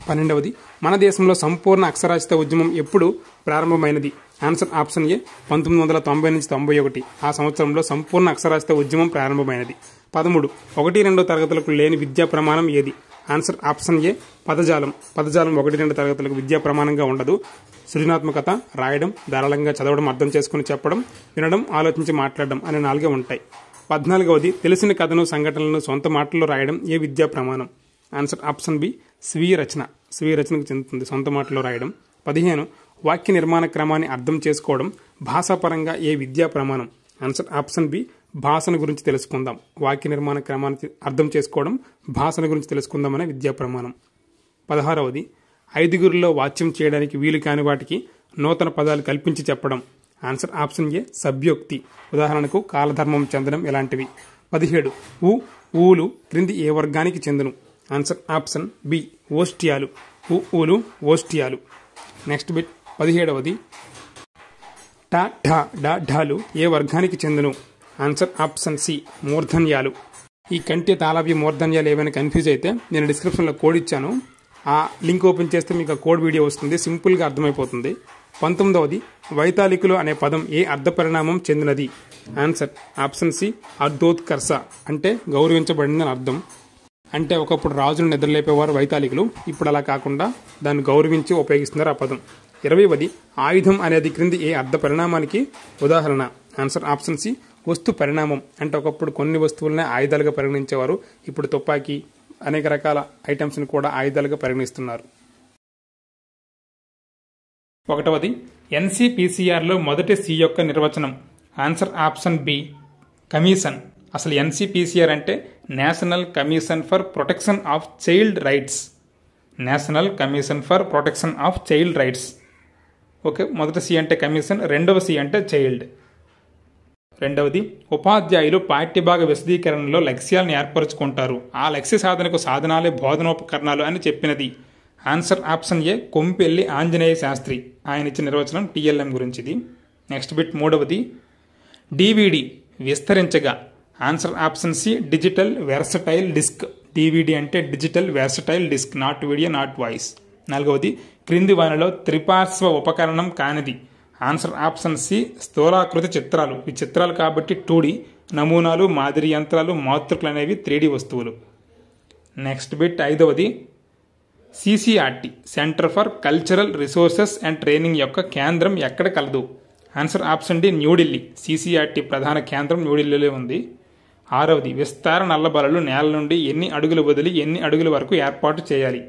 Speaker 1: 12వది మన దేశంలో సంపూర్ణ అక్షరాస్యత ఉద్యమం ఎప్పుడు ప్రారంభమైనది? ఆన్సర్ ఆప్షన్ ఏ 1990 నుంచి 91. ఆ సంవత్సరంలో సంపూర్ణ అక్షరాస్యత ఉద్యమం ప్రారంభమైనది. 13 1-2 తరగతులకు లేని విద్యా ప్రమాణం ఏది? ఆన్సర్ ఆప్షన్ ఏ పదజాలం. 1-2 తరగతులకు విద్యా ప్రమాణంగా ఉండదు. సృజనాత్మకత, రాయడం, ధారాళంగా చదవడం, అర్థం చేసుకుని చెప్పడం, వినడం, ఆలోచించి మాట్లాడడం అనే 4 ఉంటాయి. 14వది తెలిసిన కథను, సంఘటనలను సొంత మాటల్లో రాయడం ఏ విద్యా ప్రమాణం? ఆన్సర్ ఆప్షన్ బి స్వీయ రచన. స్వీయ రచనకు చెందుతుంది సొంత మాటల్లో రాయడం. 15 వాక్య నిర్మాణ క్రమాన్ని అర్థం చేసుకోవడం భాషాపరంగా ఏ విద్యా ప్రమాణం? ఆన్సర్ ఆప్షన్ బి భాషను గురించి తెలుసుకుందాం. వాక్య నిర్మాణ క్రమాన్ని అర్థం చేసుకోవడం, భాషను గురించి తెలుసుకుందాం అనే విద్యా ప్రమాణం. 16వది 5గురిలో వాచ్యం చేయడానికి వీలు కాని వాటికి నూతన పదాలు కల్పించి చెప్పడం. ఆన్సర్ ఆప్షన్ ఏ సభ్యోక్తి. ఉదాహరణకు కాలధర్మం చెందడం ఇలాంటివి. 17 ఊలు క్రింది ఏ వర్గానికి చెందును? ఆన్సర్ ఆప్షన్ బి ఓష్ట్యాలు. ఊలు ఓష్ట్యాలు. నెక్స్ట్ బిట్ 17వది ఢాలు ఏ వర్గానికి చెందును? ఆన్సర్ ఆప్షన్ సి మూర్ధన్యాలు. ఈ కంటి తాళవ్య మూర్ధన్యాలు ఏమైనా కన్ఫ్యూజ్ అయితే నేను డిస్క్రిప్షన్లో కోడ్ ఇచ్చాను. ఆ లింక్ ఓపెన్ చేస్తే మీకు ఆ కోడ్ వీడియో వస్తుంది, సింపుల్గా అర్థమైపోతుంది. 19వది వైతాళికులు అనే పదం ఏ అర్థ పరిణామం చెందినది? ఆన్సర్ ఆప్షన్ సి అర్ధోత్కర్ష అంటే గౌరవించబడిందని అర్థం. అంటే ఒకప్పుడు రాజును నిద్రలేపేవారు వైతాళికులు, ఇప్పుడు అలా కాకుండా దాన్ని గౌరవించి ఉపయోగిస్తున్నారు ఆ పదం. 20వది ఆయుధం అనేది క్రింది ఏ అర్థ పరిణామానికి ఉదాహరణ? ఆన్సర్ ఆప్షన్ సి వస్తు పరిణామం. అంటే ఒకప్పుడు కొన్ని వస్తువులనే ఆయుధాలుగా పరిగణించేవారు, ఇప్పుడు తుపాకీ అనేక రకాల ఐటమ్స్ని కూడా ఆయుధాలుగా పరిగణిస్తున్నారు. 1వది ఎన్సిపిసిఆర్లో మొదటి సి యొక్క నిర్వచనం. Answer option B commission. అసలు ఎన్సిపిసిఆర్ అంటే national commission for protection of child rights. National commission for protection of child rights. Okay, మొదటి సి అంటే కమిషన్, రెండవ సి అంటే చైల్డ్. 2వది ఉపాధ్యాయులు పాఠ్యభాగ విశదీకరణలో లక్ష్యాలను ఏర్పరచుకుంటారు. ఆ లక్ష్య సాధనకు సాధనాలే బోధనోపకరణాలు అని చెప్పినది. Answer option A Kompelli Anjaneya Sastri. ఆయన ఇచ్చిన నిర్వచనం టిఎల్ఎం గురించిది. నెక్స్ట్ బిట్ 3వది డివిడి విస్తరించగా. Answer option C digital versatile disc. DVD అంటే digital versatile disc, not video not voice. 4వది క్రింది వానిలో త్రిపార్శ్వ ఉపకరణం కానిది. ఆన్సర్ ఆప్షన్ సి స్థూలాకృతి చిత్రాలు. ఈ చిత్రాలు కాబట్టి 2D, నమూనాలు, మాదిరి యంత్రాలు, మాతృకలు అనేవి 3D వస్తువులు. నెక్స్ట్ బిట్ 5వది CCRT centre for cultural resources and training యొక్క కేంద్రం ఎక్కడ కలదు? Answer option D New Delhi. CCRT ప్రధాన కేంద్రం న్యూఢిల్లీలో ఉంది. 6వది విస్తార నల్లబలలు నేల నుండి ఎన్ని అడుగులు వదిలి ఎన్ని అడుగుల వరకు ఏర్పాటు చేయాలి?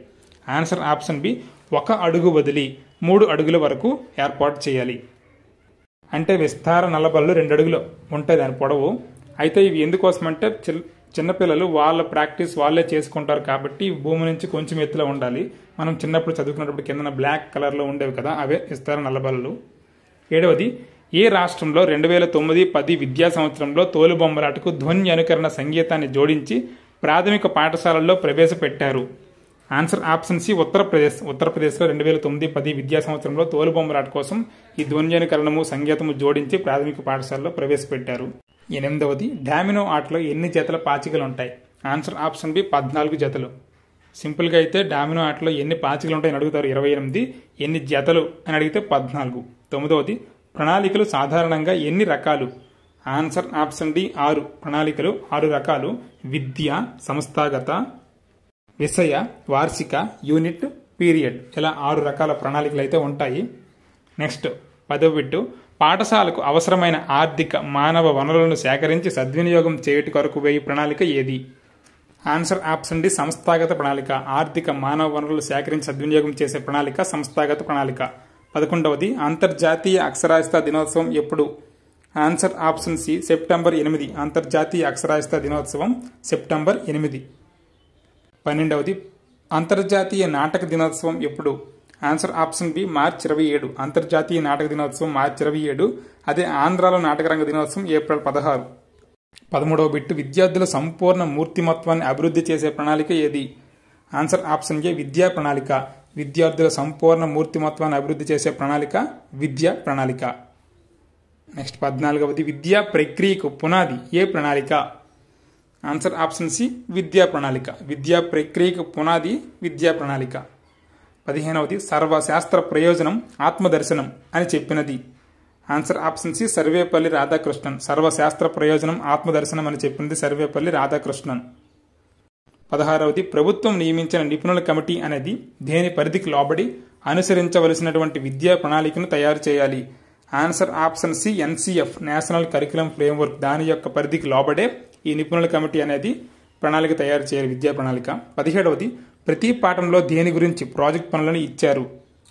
Speaker 1: ఆన్సర్ ఆప్షన్ బి 1 అడుగు వదిలి 3 అడుగుల వరకు ఏర్పాటు చేయాలి. అంటే విస్తార నల్లబలలు 2 అడుగులు ఉంటాయి దాని పొడవు. అయితే ఇవి ఎందుకోసం అంటే చిన్నపిల్లలు వాళ్ళ ప్రాక్టీస్ వాళ్ళే చేసుకుంటారు కాబట్టి భూమి నుంచి కొంచెం ఎత్తులో ఉండాలి. మనం చిన్నప్పుడు చదువుకున్నప్పుడు కింద బ్లాక్ కలర్లో ఉండేవి కదా, అవే విస్తార నల్లబలలు. 7వది ఏ రాష్ట్రంలో 2009-10 విద్యా సంవత్సరంలో తోలుబొమ్మలాటకు ధ్వని అనుకరణ సంగీతాన్ని జోడించి ప్రాథమిక పాఠశాలల్లో ప్రవేశపెట్టారు? Answer option C Uttar Pradesh. ఉత్తరప్రదేశ్లో 2009-10 విద్యా సంవత్సరంలో తోలుబొమ్మలాట కోసం ఈ ధ్వన్యానుకరణము సంగీతము జోడించి ప్రాథమిక పాఠశాలలో ప్రవేశపెట్టారు. 8వది డామినో ఆటలో ఎన్ని జతల పాచికలు ఉంటాయి? ఆన్సర్ ఆప్షన్ బి 14 జతలు. సింపుల్గా అయితే డామినో ఆటలో ఎన్ని పాచికలు ఉంటాయని అడుగుతారు 28, ఎన్ని జతలు అని అడిగితే 14. 9వది ప్రణాళికలు సాధారణంగా ఎన్ని రకాలు? Answer option D 6. ప్రణాళికలు 6 రకాలు. విద్య, సంస్థాగత, విషయ, వార్షిక, యూనిట్, పీరియడ్, ఇలా 6 రకాల ప్రణాళికలు అయితే ఉంటాయి. నెక్స్ట్ 10వ బిట్టు పాఠశాలకు అవసరమైన ఆర్థిక మానవ వనరులను సేకరించి సద్వినియోగం చేయుట కొరకు వేయి ప్రణాళిక ఏది? ఆన్సర్ ఆప్షన్ డి సంస్థాగత ప్రణాళిక. ఆర్థిక మానవ వనరులు సేకరించి సద్వినియోగం చేసే ప్రణాళిక సంస్థాగత ప్రణాళిక. 11వది అంతర్జాతీయ అక్షరాస్యత దినోత్సవం ఎప్పుడు? Answer option C September 8. అంతర్జాతీయ అక్షరాస్యత దినోత్సవం సెప్టెంబర్ 8. 12వది అంతర్జాతీయ నాటక దినోత్సవం ఎప్పుడు? ఆన్సర్ ఆప్షన్ బి మార్చి 27. అంతర్జాతీయ నాటక దినోత్సవం మార్చి 27. అదే ఆంధ్రాలో నాటకరంగ దినోత్సవం ఏప్రిల్ 16. 13వ బిట్టు విద్యార్థుల సంపూర్ణ మూర్తిమత్వాన్ని అభివృద్ధి చేసే ప్రణాళిక ఏది? ఆన్సర్ ఆప్షన్ ఏ విద్యా ప్రణాళిక. విద్యార్థుల సంపూర్ణ మూర్తిమత్వాన్ని అభివృద్ధి చేసే ప్రణాళిక విద్యా ప్రణాళిక. నెక్స్ట్ 14వది విద్యా ప్రక్రియకు పునాది ఏ ప్రణాళిక. ఆన్సర్ ఆప్షన్ సి విద్యా ప్రణాళిక. విద్యా ప్రక్రియకు పునాది విద్యా ప్రణాళిక. 15వది సర్వశాస్త్ర ప్రయోజనం ఆత్మదర్శనం అని చెప్పినది. Answer option C Sarvepalli Radhakrishnan. సర్వశాస్త్ర ప్రయోజనం ఆత్మదర్శనం అని చెప్పింది సర్వేపల్లి రాధాకృష్ణన్. 16వది ప్రభుత్వం నియమించిన నిపుణుల కమిటీ అనేది దేని పరిధికి లోబడి అనుసరించవలసినటువంటి విద్యా ప్రణాళికను తయారు చేయాలి. Answer option C NCF national curriculum framework. దాని యొక్క పరిధికి లోబడే ఈ నిపుణుల కమిటీ అనేది ప్రణాళిక తయారు చేయాలి విద్యా ప్రణాళిక. 17వది ప్రతి పాఠంలో దేని గురించి ప్రాజెక్ట్ పనులను ఇచ్చారు.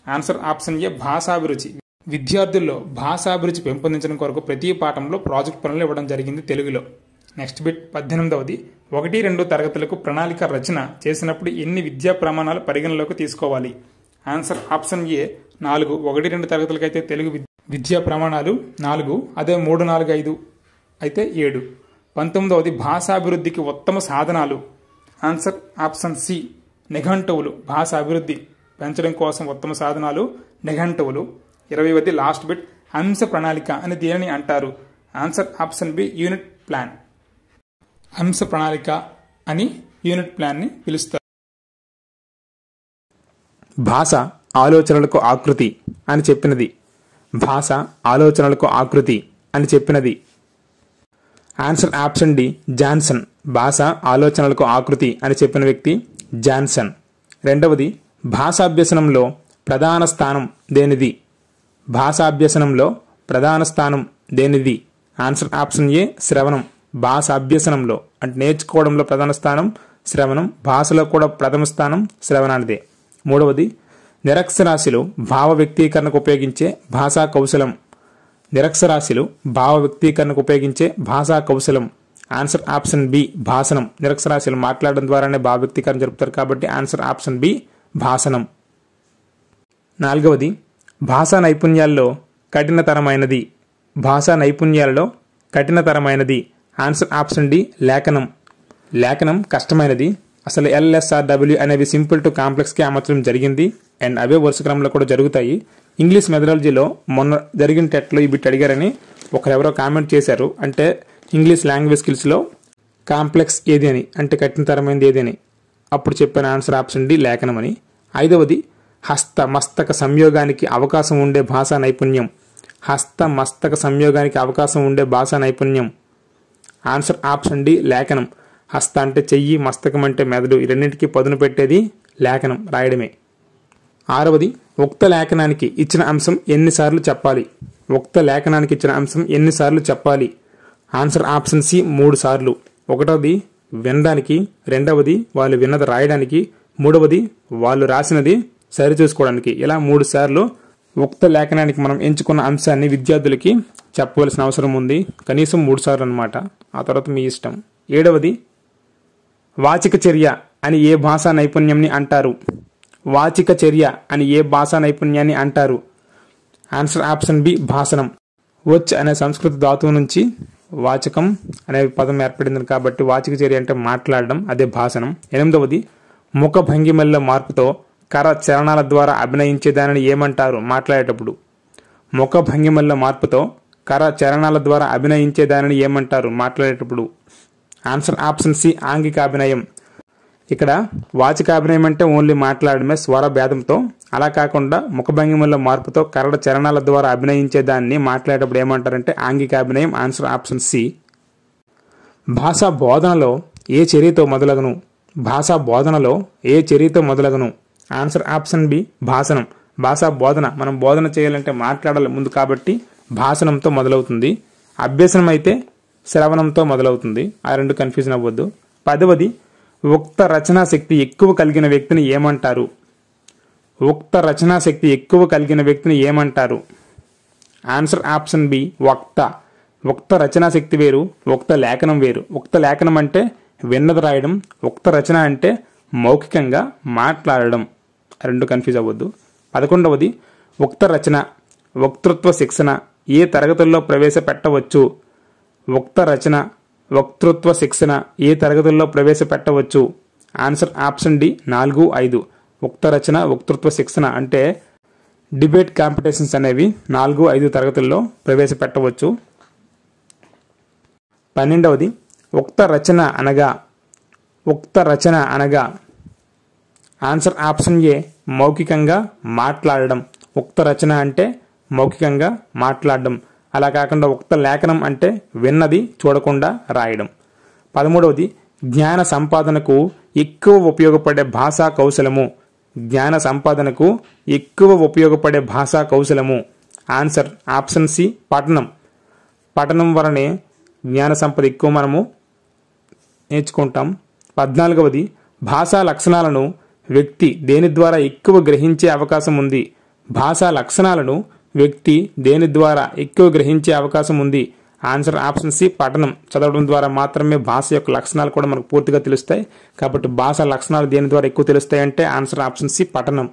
Speaker 1: ఆన్సర్ ఆప్షన్ ఏ భాషాభిరుచి. విద్యార్థుల్లో భాషాభిరుచి పెంపొందించడం కొరకు ప్రతి పాఠంలో ప్రాజెక్ట్ పనులు ఇవ్వడం జరిగింది తెలుగులో. నెక్స్ట్ బిట్ 18వది 1-2 తరగతులకు ప్రణాళిక రచన చేసినప్పుడు ఎన్ని విద్యా ప్రమాణాలు పరిగణలోకి తీసుకోవాలి. ఆన్సర్ ఆప్షన్ ఏ 4. 1-2 తరగతులకు అయితే తెలుగు విద్యా ప్రమాణాలు 4, అదే 3, 4, 5 అయితే 7. 19వది భాషాభివృద్ధికి ఉత్తమ సాధనాలు. ఆన్సర్ ఆప్షన్ సి నిఘంటువులు. భాష అభివృద్ధి పెంచడం కోసం ఉత్తమ సాధనాలు నిఘంటువులు. 20వది లాస్ట్ బిట్ అంశ ప్రణాళిక అని దేనిని అంటారు. Answer option B unit plan. అంశ ప్రణాళిక అని యూనిట్ ప్లాన్ ని పిలుస్తారు. భాష ఆలోచనలకు ఆకృతి అని చెప్పినది. భాష ఆలోచనలకు ఆకృతి అని చెప్పినది. Answer option D Johnson. భాష ఆలోచనలకు ఆకృతి అని చెప్పిన వ్యక్తి జాన్సన్. 2వది భాషాభ్యసనంలో ప్రధాన స్థానం దేనిది. భాషాభ్యసనంలో ప్రధాన స్థానం దేనిది. ఆన్సర్ ఆప్షన్ ఏ శ్రవణం. భాష అభ్యసనంలో అంటే నేర్చుకోవడంలో ప్రధాన స్థానం శ్రవణం. భాషలో కూడా ప్రథమ స్థానం శ్రవణానిదే. 3వది నిరక్షరాస్యులు భావ వ్యక్తీకరణకు ఉపయోగించే భాషా కౌశలం. నిరక్షరాస్యులు భావ వ్యక్తీకరణకు ఉపయోగించే భాషా కౌశలం. ఆన్సర్ ఆప్షన్ బి భాషణం. నిరక్షరాస్యులు మాట్లాడడం ద్వారానే భావ వ్యక్తీకరణ జరుపుతారు కాబట్టి ఆన్సర్ ఆప్షన్ బి భాషణం. 4వది భాషా నైపుణ్యాల్లో కఠినతరమైనది. భాషా నైపుణ్యాలలో కఠినతరమైనది. ఆన్సర్ ఆప్షన్ డి లేఖనం. లేఖనం కష్టమైనది. అసలు LSRW అనేవి సింపుల్ టు కాంప్లెక్స్కి అమర్చడం జరిగింది అండ్ అవే వరుస క్రమంలో కూడా జరుగుతాయి. ఇంగ్లీష్ మెథడాలజీలో మొన్న జరిగిన టెట్లో ఈ బిట్ అడిగారని ఒకరెవరో కామెంట్ చేశారు. అంటే ఇంగ్లీష్ లాంగ్వేజ్ స్కిల్స్లో కాంప్లెక్స్ ఏది అని అంటే కఠినతరమైనది ఏది అని అప్పుడు చెప్పిన ఆన్సర్ ఆప్షన్ డి లేఖనం అని. 5వది హస్త మస్తక సంయోగానికి అవకాశం ఉండే భాషా నైపుణ్యం. హస్త మస్తక సంయోగానికి అవకాశం ఉండే భాషా నైపుణ్యం. ఆన్సర్ ఆప్షన్ డి లేఖనం. హస్త అంటే చెయ్యి, మస్తకం అంటే మెదడు. ఈ రెండింటికి పదును పెట్టేది లేఖనం, రాయడమే. 6వది ఉక్త లేఖనానికి ఇచ్చిన అంశం ఎన్నిసార్లు చెప్పాలి. ఉక్త లేఖనానికి ఇచ్చిన అంశం ఎన్నిసార్లు చెప్పాలి. ఆన్సర్ ఆప్షన్ సి 3 సార్లు. 1వది వినడానికి, 2వది వాళ్ళు విన్నది రాయడానికి, 3వది వాళ్ళు రాసినది సరిచూసుకోవడానికి. ఇలా 3 సార్లు ఉక్త లేఖనానికి మనం ఎంచుకున్న అంశాన్ని విద్యార్థులకి చెప్పవలసిన అవసరం ఉంది. కనీసం 3 సార్లు అనమాట. ఆ తర్వాత మీ ఇష్టం. 7వది వాచిక చర్య అని ఏ భాషా నైపుణ్యంని అంటారు. వాచిక చర్య అని ఏ భాషా నైపుణ్యాన్ని అంటారు. ఆన్సర్ ఆప్షన్ బి భాషణం. వచ్ అనే సంస్కృత ధాతువు నుంచి వాచకం అనే పదం ఏర్పడింది కాబట్టి వాచిక చర్య అంటే మాట్లాడడం, అదే భాషణం. 8వది ముఖ భంగిమల్లో మార్పుతో కర చరణాల ద్వారా అభినయించేదానిని ఏమంటారు. మాట్లాడేటప్పుడు ముఖ భంగిమల్లో మార్పుతో కర చరణాల ద్వారా అభినయించేదానిని ఏమంటారు మాట్లాడేటప్పుడు. ఆన్సర్ ఆప్షన్ సి ఆంగికాభినయం. ఇక్కడ వాచికాభినయం అంటే ఓన్లీ మాట్లాడమే స్వర భేదంతో, అలా కాకుండా ముఖభంగిమల్లో మార్పుతో కరడ చరణాల ద్వారా అభినయించేదాన్ని మాట్లాడేటప్పుడు ఏమంటారంటే ఆంగికాభినయం. Answer option C. భాషా బోధనలో ఏ చర్యతో మొదలగును. భాషా బోధనలో ఏ చర్యతో మొదలగును. ఆన్సర్ ఆప్షన్ బి భాషణం. భాషా బోధన మనం బోధన చేయాలంటే మాట్లాడాలి ముందు కాబట్టి భాషణంతో మొదలవుతుంది. అభ్యసనం అయితే శ్రవణంతో మొదలవుతుంది. ఆ రెండు కన్ఫ్యూజన్ అవ్వద్దు. 10వది ఉక్త రచనా శక్తి ఎక్కువ కలిగిన వ్యక్తిని ఏమంటారు. ఉక్త రచనా శక్తి ఎక్కువ కలిగిన వ్యక్తిని ఏమంటారు. ఆన్సర్ ఆప్షన్ బి వక్త. ఉక్త రచనా శక్తి వేరు, ఉక్త లేఖనం వేరు. ఉక్త లేఖనం అంటే విన్నది రాయడం, ఉక్త రచన అంటే మౌఖికంగా మాట్లాడడం. రెండు కన్ఫ్యూజ్ అవ్వద్దు. 11వది ఉక్త రచన వక్తృత్వ శిక్షణ ఏ తరగతుల్లో ప్రవేశపెట్టవచ్చు. ఉక్త రచన వక్తృత్వ శిక్షణ ఏ తరగతుల్లో ప్రవేశపెట్టవచ్చు. Answer option D 4, 5. ఉక్త రచన వక్తృత్వ శిక్షణ అంటే డిబేట్ కాంపిటీషన్స్ అనేవి 4, 5 తరగతుల్లో ప్రవేశపెట్టవచ్చు. 12వది ఉక్త రచన అనగా ఆన్సర్ ఆప్షన్ ఏ మౌఖికంగా మాట్లాడడం. ఉక్త రచన అంటే మౌఖికంగా మాట్లాడడం. అలా కాకుండా ఉక్త లేఖనం అంటే విన్నది చూడకుండా రాయడం. 13వది జ్ఞాన సంపాదనకు ఎక్కువ ఉపయోగపడే భాషా కౌశలము. జ్ఞాన సంపాదనకు ఎక్కువ ఉపయోగపడే భాషా కౌశలము. ఆన్సర్ ఆప్షన్ సి పఠనం. పఠనం వలనే జ్ఞాన సంపద ఎక్కువ మనము నేర్చుకుంటాం. 14వది భాషా లక్షణాలను వ్యక్తి దేని ద్వారా ఎక్కువ గ్రహించే అవకాశం ఉంది. భాషా లక్షణాలను వ్యక్తి దేని ద్వారా ఎక్కువ గ్రహించే అవకాశం ఉంది. ఆన్సర్ ఆప్షన్ సి పఠనం. చదవడం ద్వారా మాత్రమే భాష యొక్క లక్షణాలు కూడా మనకు పూర్తిగా తెలుస్తాయి. కాబట్టి భాషా లక్షణాలు దేని ద్వారా ఎక్కువ తెలుస్తాయి అంటే ఆన్సర్ ఆప్షన్ సి పఠనం.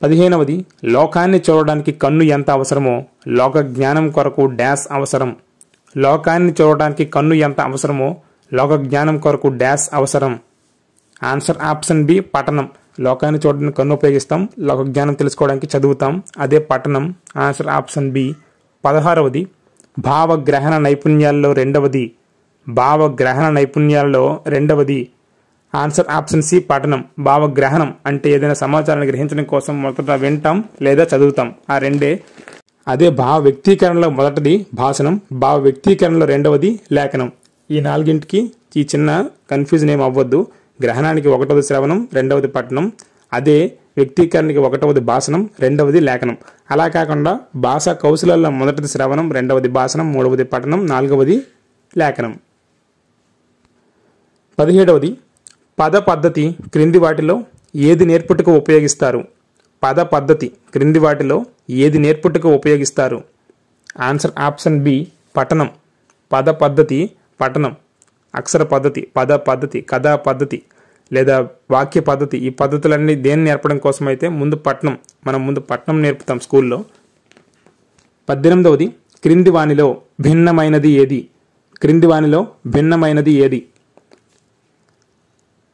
Speaker 1: 15వది లోకాన్ని చూడడానికి కన్ను ఎంత అవసరమో లోక జ్ఞానం కొరకు డాష్ అవసరం. లోకాన్ని చూడడానికి కన్ను ఎంత అవసరమో లోక జ్ఞానం కొరకు డాష్ అవసరం. ఆన్సర్ ఆప్షన్ బి పఠనం. లోకాన్ని చూడడానికి కన్ను ఉపయోగిస్తాం, లోక జ్ఞానం తెలుసుకోవడానికి చదువుతాం, అదే పఠనం. Answer option B. 16వది భావగ్రహణ నైపుణ్యాల్లో రెండవది. ఆన్సర్ ఆప్షన్ సి పఠనం. భావగ్రహణం అంటే ఏదైనా సమాచారాన్ని గ్రహించడం కోసం మొదట వింటాం లేదా చదువుతాం, ఆ రెండే. అదే భావ వ్యక్తీకరణలో మొదటిది భాషణం, భావ వ్యక్తీకరణలో రెండవది లేఖనం. ఈ నాలుగింటికి ఈ చిన్న కన్ఫ్యూజన్ ఏం అవ్వద్దు. గ్రహణానికి 1వది శ్రవణం, 2వది పఠనం. అదే వ్యక్తీకరణకి 1వది భాషణం, 2వది లేఖనం. అలా కాకుండా భాషా కౌశలాల్లో మొదటిది శ్రవణం, 2వది భాషణం, 3వది పఠనం, 4వది లేఖనం. 17వది పద పద్ధతి క్రింది వాటిలో ఏది నేర్పుటకు ఉపయోగిస్తారు. పద పద్ధతి క్రింది వాటిలో ఏది నేర్పుటకు ఉపయోగిస్తారు. ఆన్సర్ ఆప్షన్ బి పఠనం. పద పద్ధతి పఠనం. అక్షర పద్ధతి, పద పద్ధతి, కథా పద్ధతి లేదా వాక్య పద్ధతి, ఈ పద్ధతులన్నీ దేన్ని నేర్పడం కోసం అయితే మనం ముందు పఠనం నేర్పుతాం స్కూల్లో. 18వది క్రింది వానిలో భిన్నమైనది ఏది.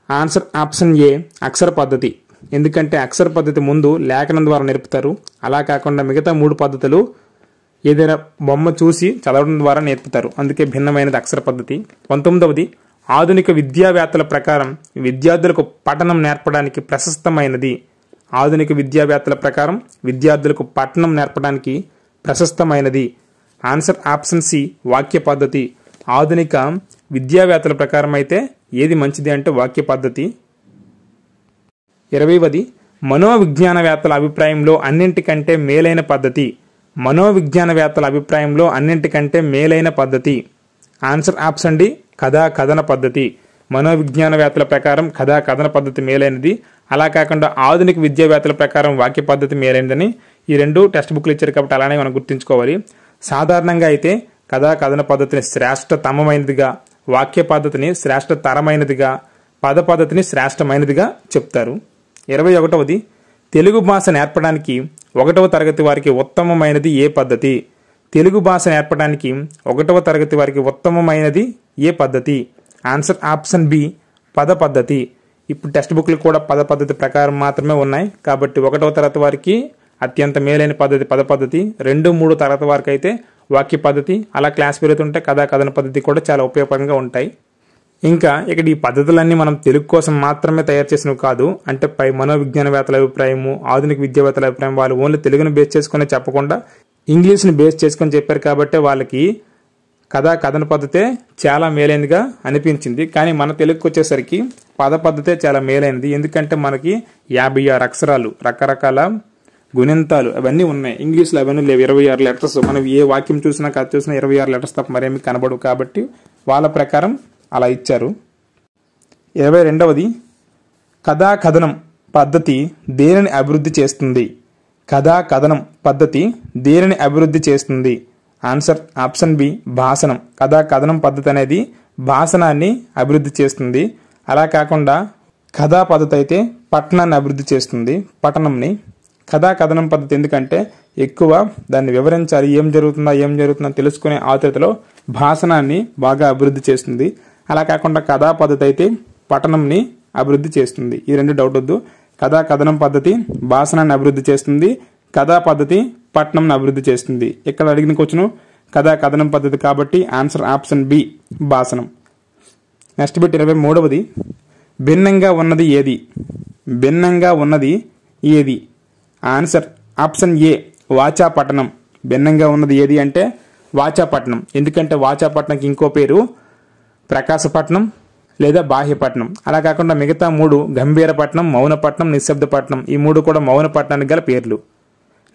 Speaker 1: ఆన్సర్ ఆప్షన్ ఏ అక్షర పద్ధతి. ఎందుకంటే అక్షర పద్ధతి ముందు లేఖనం ద్వారా నేర్పుతారు. అలా కాకుండా మిగతా 3 పద్ధతులు ఏదైనా బొమ్మ చూసి చదవడం ద్వారా నేర్పుతారు. అందుకే భిన్నమైనది అక్షర పద్ధతి. 19వది ఆధునిక విద్యావేత్తల ప్రకారం విద్యార్థులకు పఠనం నేర్పడానికి ప్రశస్తమైనది. ఆధునిక విద్యావేత్తల ప్రకారం విద్యార్థులకు పఠనం నేర్పడానికి ప్రశస్తమైనది. ఆన్సర్ ఆప్షన్ సి వాక్య పద్ధతి. ఆధునిక విద్యావేత్తల ప్రకారం అయితే ఏది మంచిది అంటే వాక్య పద్ధతి. 20వది మనోవిజ్ఞానవేత్తల అభిప్రాయంలో అన్నింటికంటే మేలైన పద్ధతి. ఆన్సర్ ఆప్షన్ డి కథా కథన పద్ధతి. మనోవిజ్ఞానవేత్తల ప్రకారం కథా కథన పద్ధతి మేలైనది. అలా కాకుండా ఆధునిక విద్యావేత్తల ప్రకారం వాక్య పద్ధతి మేలైనదని ఈ 2 టెక్స్ట్ బుక్లు ఇచ్చారు కాబట్టి అలానే మనం గుర్తుంచుకోవాలి. సాధారణంగా అయితే కథా కథన పద్ధతిని శ్రేష్టతమైనదిగా, వాక్య పద్ధతిని శ్రేష్టతరమైనదిగా, పద పద్ధతిని శ్రేష్టమైనదిగా చెప్తారు. 21వది తెలుగు భాష నేర్పడానికి 1వ తరగతి వారికి ఉత్తమమైనది ఏ పద్ధతి. తెలుగు భాష నేర్పడానికి 1వ తరగతి వారికి ఉత్తమమైనది ఏ పద్ధతి. ఆన్సర్ ఆప్షన్ బి పద పద్ధతి. ఇప్పుడు టెక్స్ట్ బుక్లు కూడా పద పద్ధతి ప్రకారం మాత్రమే ఉన్నాయి కాబట్టి 1వ తరగతి వారికి అత్యంత మేలైన పద్ధతి పద పద్ధతి, 2, 3 తరగతి వారికి అయితే వాక్య పద్ధతి. అలా క్లాస్ పెరుగుతుంటే కథా కథన పద్ధతి కూడా చాలా ఉపయోగకరంగా ఉంటాయి. ఇంకా ఇక్కడ ఈ పద్ధతులన్నీ మనం తెలుగు కోసం మాత్రమే తయారు చేసినవి కాదు. అంటే పై మనోవిజ్ఞానవేత్తల అభిప్రాయము, ఆధునిక విద్యావేత్తల అభిప్రాయం, వాళ్ళు ఓన్లీ తెలుగుని బేస్ చేసుకుని చెప్పకుండా ఇంగ్లీష్ని బేస్ చేసుకొని చెప్పారు కాబట్టి వాళ్ళకి కథా కథన పద్ధతే చాలా మేలైనదిగా అనిపించింది. కానీ మన తెలుగుకి వచ్చేసరికి పద పద్ధతే చాలా మేలైనది. ఎందుకంటే మనకి 56 అక్షరాలు, రకరకాల గుణింతాలు అవన్నీ ఉన్నాయి. ఇంగ్లీష్లో అవన్నీ లేవు. 26 లెటర్స్. మనం ఏ వాక్యం చూసినా కథ చూసినా 26 లెటర్స్ తప్ప మరేమి కనబడవు. కాబట్టి వాళ్ళ ప్రకారం అలా ఇచ్చారు. 22వది కథా కథనం పద్ధతి దేనిని అభివృద్ధి చేస్తుంది. కథా కథనం పద్ధతి దేనిని అభివృద్ధి చేస్తుంది. ఆన్సర్ ఆప్షన్ బి భాషణం. కథా కథనం పద్ధతి అనేది భాషణాన్ని అభివృద్ధి చేస్తుంది. అలా కాకుండా కథా పద్ధతి అయితే పఠనాన్ని అభివృద్ధి చేస్తుంది, పఠనంని. కథా కథనం పద్ధతి ఎందుకంటే ఎక్కువ దాన్ని వివరించాలి, ఏం జరుగుతుందో తెలుసుకునే ఆతృతలో భాషణాన్ని బాగా అభివృద్ధి చేస్తుంది. అలా కాకుండా కథా పద్ధతి అయితే పఠనంని అభివృద్ధి చేస్తుంది. ఈ రెండు డౌట్ వద్దు. కథా కథనం పద్ధతి భాషణాన్ని అభివృద్ధి చేస్తుంది, కథా పద్ధతి పఠనంని అభివృద్ధి చేస్తుంది. ఇక్కడ అడిగిన క్వశ్చన్ కథా కథనం పద్ధతి కాబట్టి ఆన్సర్ ఆప్షన్ బి భాషణం. నెక్స్ట్ బిట్ 23వ భిన్నంగా ఉన్నది ఏది? భిన్నంగా ఉన్నది ఏది? ఆన్సర్ ఆప్షన్ ఏ వాచాపట్టణం. భిన్నంగా ఉన్నది ఏది అంటే వాచాపట్టణం. ఎందుకంటే వాచాపట్టణంకి ఇంకో పేరు ప్రకాశపట్నం లేదా బాహ్యపట్నం. అలా కాకుండా మిగతా 3 గంభీరపట్నం, మౌనపట్నం, నిశ్శబ్దపట్నం. ఈ 3 కూడా మౌనపట్నానికి గల పేర్లు.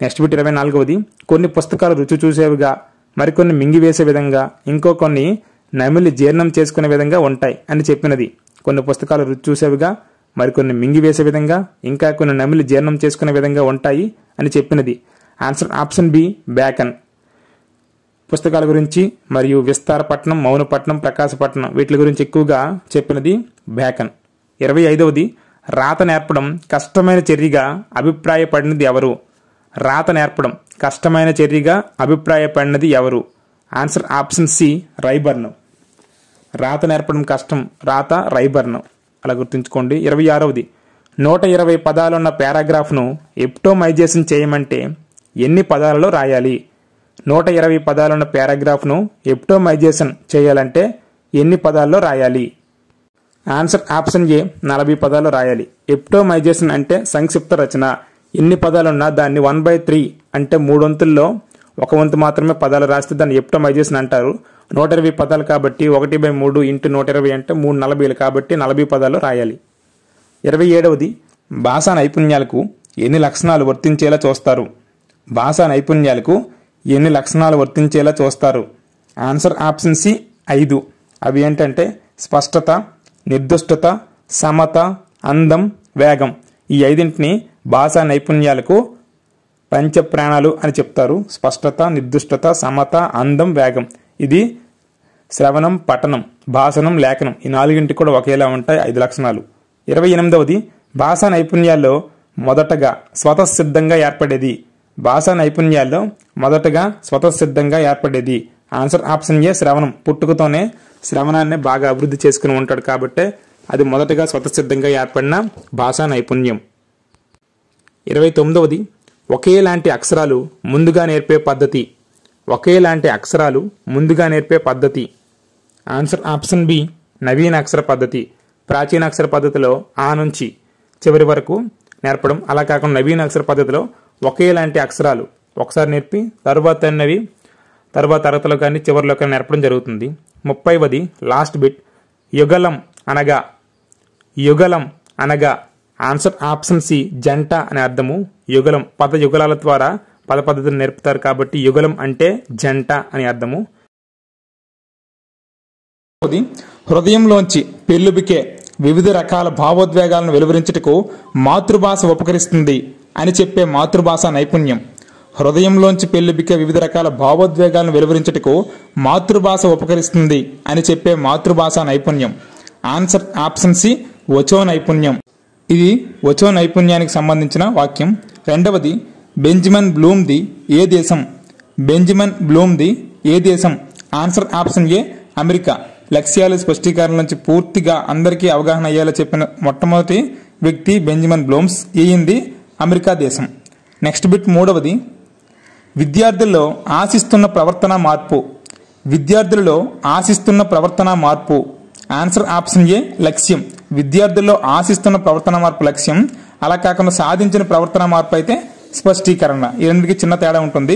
Speaker 1: నెక్స్ట్ బిట్ 24వ కొన్ని పుస్తకాలు రుచి చూసేవిగా, మరికొన్ని మింగివేసే విధంగా, ఇంకో కొన్ని నమిలి జీర్ణం చేసుకునే విధంగా ఉంటాయి అని చెప్పినది. కొన్ని పుస్తకాలు రుచి చూసేవిగా, మరికొన్ని మింగివేసే విధంగా, ఇంకా కొన్ని నమిలి జీర్ణం చేసుకునే విధంగా ఉంటాయి అని చెప్పినది. Answer option B Bacon. పుస్తకాల గురించి మరియు విస్తారపట్నం, మౌనపట్నం, ప్రకాశపట్నం వీటి గురించి ఎక్కువగా చెప్పినది బ్యాకన్. 25వ రాత నేర్పడం కష్టమైన చర్యగా అభిప్రాయపడినది ఎవరు? రాత నేర్పడం కష్టమైన చర్యగా అభిప్రాయపడినది ఎవరు? Answer option C Ryburn. రాత నేర్పడం కష్టం, రాత రైబర్న్. అలా గుర్తుంచుకోండి. 26వ 120 పదాలున్న పారాగ్రాఫ్ను ఎప్టోమైజేషన్ చేయమంటే ఎన్ని పదాలలో రాయాలి? 120 పదాలున్న పారాగ్రాఫ్ను ఎప్టోమైజేషన్ చేయాలంటే ఎన్ని పదాల్లో రాయాలి? ఆన్సర్ ఆప్షన్ ఏ 40 పదాలు రాయాలి. ఎప్టోమైజేషన్ అంటే సంక్షిప్త రచన. ఎన్ని పదాలున్నా దాన్ని 1/3 అంటే 3 వంతుల్లో 1 వంతు మాత్రమే పదాలు రాస్తే దాన్ని ఎప్టోమైజేషన్ అంటారు. 120 పదాలు కాబట్టి 1/3 ఇంటూ 120 అంటే 340 కాబట్టి 40 పదాలు రాయాలి. 27వ భాషా నైపుణ్యాలకు ఎన్ని లక్షణాలు వర్తించేలా చూస్తారు? భాషా నైపుణ్యాలకు ఎన్ని లక్షణాలు వర్తించేలా చూస్తారు? Answer option C 5. అవి ఏంటంటే స్పష్టత, నిర్దుష్టత, సమత, అందం, వేగం. ఈ 5ంటిని భాషా నైపుణ్యాలకు పంచప్రాణాలు అని చెప్తారు. స్పష్టత, నిర్దుష్టత, సమత, అందం, వేగం. ఇది శ్రవణం, పఠనం, భాషణం, లేఖనం ఈ 4ంటికి కూడా ఒకేలా ఉంటాయి 5 లక్షణాలు. 28వ భాషా నైపుణ్యాల్లో మొదటగా స్వతసిద్ధంగా ఏర్పడేది. భాషా నైపుణ్యాల్లో మొదటగా స్వతసిద్ధంగా ఏర్పడేది. ఆన్సర్ ఆప్షన్ ఏ శ్రవణం. పుట్టుకతోనే శ్రవణాన్ని బాగా అభివృద్ధి చేసుకుని ఉంటాడు కాబట్టి అది మొదటగా స్వతసిద్ధంగా ఏర్పడిన భాషా నైపుణ్యం. 29వ ఒకేలాంటి అక్షరాలు ముందుగా నేర్పే పద్ధతి. ఒకేలాంటి అక్షరాలు ముందుగా నేర్పే పద్ధతి. ఆన్సర్ ఆప్షన్ బి నవీన అక్షర పద్ధతి. ప్రాచీన అక్షర పద్ధతిలో ఆ నుంచి చివరి వరకు నేర్పడం. అలా కాకుండా నవీన అక్షర పద్ధతిలో ఒకేలాంటి అక్షరాలు ఒకసారి నేర్పి తర్వాత తరగతిలో కానీ చివరిలో కానీ నేర్పడం జరుగుతుంది. 30వ లాస్ట్ బిట్ యుగలం అనగా. యుగలం అనగా ఆన్సర్ ఆప్షన్ సి జంట అనే అర్థము. యుగలం పద యుగలాల ద్వారా పద పద్ధతిని నేర్పుతారు కాబట్టి యుగలం అంటే జంట అని అర్థము. హృదయంలోంచి పెళ్ళుబికే వివిధ రకాల భావోద్వేగాలను వెలువరించుటకు మాతృభాష ఉపకరిస్తుంది అని చెప్పే మాతృభాష నైపుణ్యం. హృదయంలోంచి పెళ్ళుబికే వివిధ రకాల భావోద్వేగాలను వెలువరించుటకు మాతృభాష ఉపకరిస్తుంది అని చెప్పే మాతృభాష నైపుణ్యం. ఆన్సర్ ఆప్షన్ సి వచో నైపుణ్యం. ఇది వచో నైపుణ్యానికి సంబంధించిన వాక్యం. 2వది బెంజమిన్ బ్లూమ్ది ఏ దేశం? బెంజమిన్ బ్లూమ్ది ఏ దేశం? ఆన్సర్ ఆప్షన్ ఏ అమెరికా. లక్ష్యాలు స్పష్టీకరణ నుంచి పూర్తిగా అందరికీ అవగాహన అయ్యేలా చెప్పిన మొట్టమొదటి వ్యక్తి బెంజమిన్ బ్లూమ్స్. ఈయింది అమెరికా దేశం. నెక్స్ట్ బిట్ 3వది విద్యార్థుల్లో ఆశిస్తున్న ప్రవర్తన మార్పు. విద్యార్థులలో ఆశిస్తున్న ప్రవర్తన మార్పు. ఆన్సర్ ఆప్షన్ ఏ లక్ష్యం. విద్యార్థుల్లో ఆశిస్తున్న ప్రవర్తన మార్పు లక్ష్యం. అలా కాకుండా సాధించిన ప్రవర్తన మార్పు అయితే స్పష్టీకరణ. ఈ రెండింటికి చిన్న తేడా ఉంటుంది.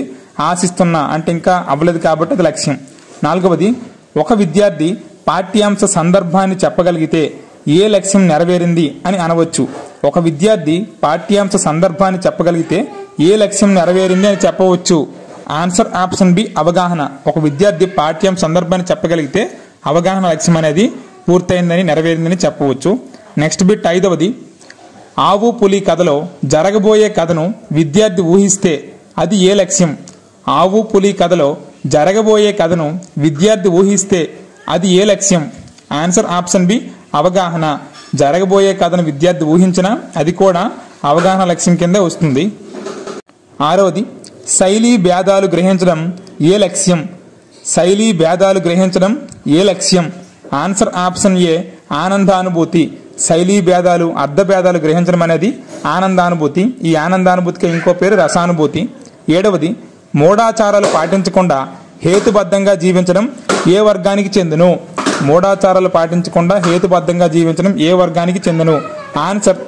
Speaker 1: ఆశిస్తున్న అంటే ఇంకా అవ్వలేదు కాబట్టి అది లక్ష్యం. 4వది ఒక విద్యార్థి పాఠ్యాంశ సందర్భాన్ని చెప్పగలిగితే ఏ లక్ష్యం నెరవేరింది అని అనవచ్చు. ఒక విద్యార్థి పాఠ్యాంశ సందర్భాన్ని చెప్పగలిగితే ఏ లక్ష్యం నెరవేరింది అని చెప్పవచ్చు. ఆన్సర్ ఆప్షన్ బి అవగాహన. ఒక విద్యార్థి పాఠ్యాంశ సందర్భాన్ని చెప్పగలిగితే అవగాహన లక్ష్యం అనేది పూర్తయిందని నెరవేరిందని చెప్పవచ్చు. నెక్స్ట్ బిట్ 5వది ఆవు పులి కథలో జరగబోయే కథను విద్యార్థి ఊహిస్తే అది ఏ లక్ష్యం? ఆవు పులి కథలో జరగబోయే కథను విద్యార్థి ఊహిస్తే అది ఏ లక్ష్యం? ఆన్సర్ ఆప్షన్ బి అవగాహన. జరగబోయే కథను విద్యార్థి ఊహించినా అది కూడా అవగాహన లక్ష్యం కింద వస్తుంది. 6వది శైలీ భేదాలు గ్రహించడం ఏ లక్ష్యం? శైలీ భేదాలు గ్రహించడం ఏ లక్ష్యం? ఆన్సర్ ఆప్షన్ ఏ ఆనందానుభూతి, శైలీ భేదాలు, అర్థ భేదాలు గ్రహించడం అనేది ఆనందానుభూతి. ఈ ఆనందానుభూతికి ఇంకో పేరు రసానుభూతి. 7వది మూఢాచారాలు పాటించకుండా హేతుబద్ధంగా జీవించడం ఏ వర్గానికి చెందును? మూఢాచారాలు పాటించకుండా హేతుబద్ధంగా జీవించడం ఏ వర్గానికి చెందును? ఆన్సర్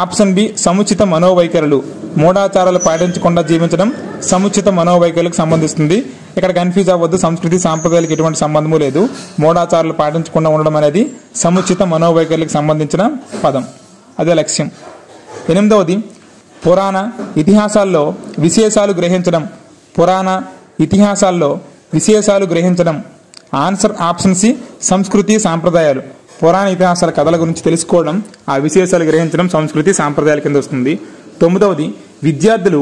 Speaker 1: ఆప్షన్ బి సముచిత మనోవైఖరులు. మూఢాచారాలు పాటించకుండా జీవించడం సముచిత మనోవైఖరులకు సంబంధిస్తుంది. ఇక్కడ కన్ఫ్యూజ్ అవ్వద్దు, సంస్కృతి సాంప్రదాయాలకు ఎటువంటి సంబంధము లేదు. మూఢాచారాలు పాటించకుండా ఉండడం అనేది సముచిత మనోవైఖరులకు సంబంధించిన పదం, అదే లక్ష్యం. 8వది పురాణ ఇతిహాసాల్లో విశేషాలు గ్రహించడం. పురాణ ఇతిహాసాల్లో విశేషాలు గ్రహించడం. ఆన్సర్ ఆప్షన్ సి సంస్కృతి సాంప్రదాయాలు. పురాణ ఇతిహాసాల కథల గురించి తెలుసుకోవడం, ఆ విశేషాలు గ్రహించడం సంస్కృతి సాంప్రదాయాల కింద వస్తుంది. 9వది విద్యార్థులు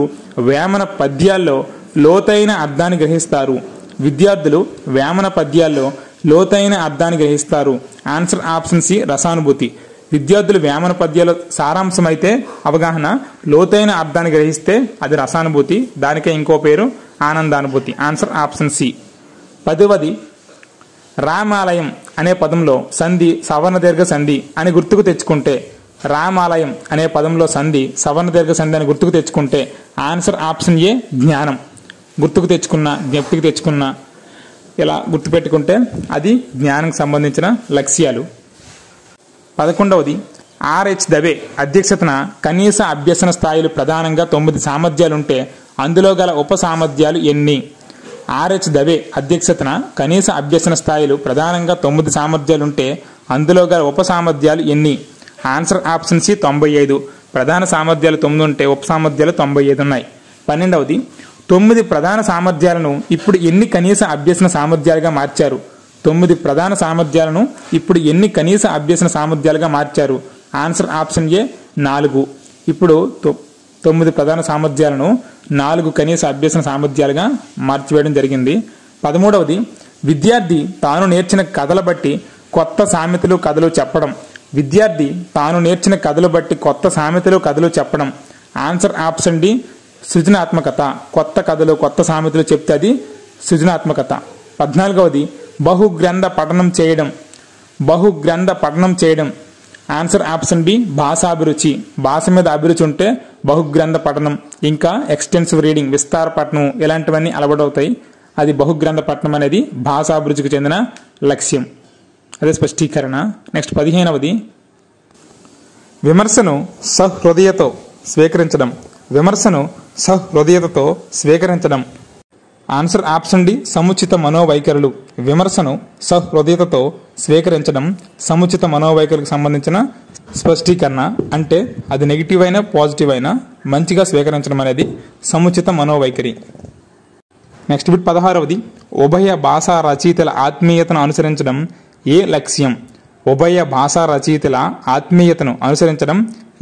Speaker 1: వేమన పద్యాల్లో లోతైన అర్థాన్ని గ్రహిస్తారు. విద్యార్థులు వేమన పద్యాల్లో లోతైన అర్థాన్ని గ్రహిస్తారు. ఆన్సర్ ఆప్షన్ సి రసానుభూతి. విద్యార్థులు వేమన పద్యాల సారాంశం అయితే అవగాహన, లోతైన అర్థాన్ని గ్రహిస్తే అది రసానుభూతి. దానికే ఇంకో పేరు ఆనందానుభూతి. Answer option C. 10వది రామాలయం అనే పదంలో సంధి సవర్ణ దీర్ఘ సంధి అని గుర్తుకు తెచ్చుకుంటే, రామాలయం అనే పదంలో సంధి సవర్ణ దీర్ఘ సంధి అని గుర్తుకు తెచ్చుకుంటే ఆన్సర్ ఆప్షన్ ఏ జ్ఞానం. గుర్తుకు తెచ్చుకున్న, జ్ఞప్తికి తెచ్చుకున్న, ఇలా గుర్తుపెట్టుకుంటే అది జ్ఞానంకి సంబంధించిన లక్ష్యాలు. 11వది ఆర్హెచ్ దవే అధ్యక్షతన కనీస అభ్యసన స్థాయిలు ప్రధానంగా 9 సామర్థ్యాలుంటే అందులో గల ఉప సామర్థ్యాలు ఎన్ని? ఆర్హెచ్ దవే అధ్యక్షతన కనీస అభ్యసన స్థాయిలు ప్రధానంగా 9 సామర్థ్యాలుంటే అందులో గల ఉప సామర్థ్యాలు ఎన్ని? Answer option C 95. ప్రధాన సామర్థ్యాలు 9 ఉంటే ఉప సామర్థ్యాలు 95 ఉన్నాయి. 12వది 9 ప్రధాన సామర్థ్యాలను ఇప్పుడు ఎన్ని కనీస అభ్యసన సామర్థ్యాలుగా మార్చారు? 9 ప్రధాన సామర్థ్యాలను ఇప్పుడు ఎన్ని కనీస అభ్యసన సామర్థ్యాలుగా మార్చారు? ఆన్సర్ ఆప్షన్ ఏ 4. ఇప్పుడు 9 ప్రధాన సామర్థ్యాలను 4 కనీస అభ్యసన సామర్థ్యాలుగా మార్చివేయడం జరిగింది. 13వది విద్యార్థి తాను నేర్చిన కథల బట్టి కొత్త సామెతలు కథలు చెప్పడం. విద్యార్థి తాను నేర్చిన కథలు బట్టి కొత్త సామెతలు కథలు చెప్పడం. ఆన్సర్ ఆప్షన్ డి సృజనాత్మకత. కొత్త కథలు కొత్త సామెతలు చెప్తే అది సృజనాత్మకత. 14వది బహుగ్రంథ పఠనం చేయడం. బహుగ్రంథ పఠనం చేయడం. ఆన్సర్ ఆప్షన్ బి భాషాభిరుచి. భాష మీద అభిరుచి ఉంటే బహుగ్రంథ పఠనం, ఇంకా ఎక్స్టెన్సివ్ రీడింగ్, విస్తార పఠనం, ఇలాంటివన్నీ అలవాటవుతాయి. అది బహుగ్రంథ పఠనం అనేది భాషాభిరుచికి చెందిన లక్ష్యం, అదే స్పష్టీకరణ. నెక్స్ట్ 15వది విమర్శను సహృదయతో స్వీకరించడం. విమర్శను సహృదయతతో స్వీకరించడం. ఆన్సర్ ఆప్షన్ డి సముచిత మనోవైఖరులు. విమర్శను సహృదయతతో స్వీకరించడం సముచిత మనోవైఖరికి సంబంధించిన స్పష్టీకరణ. అంటే అది నెగిటివ్ అయినా పాజిటివ్ అయినా మంచిగా స్వీకరించడం అనేది సముచిత మనోవైఖరి. నెక్స్ట్ బిట్ 16వది ఉభయ భాషా రచయితల ఆత్మీయతను అనుసరించడం ఏ లక్ష్యం? ఉభయ భాషా రచయితల ఆత్మీయతను అనుసరించడం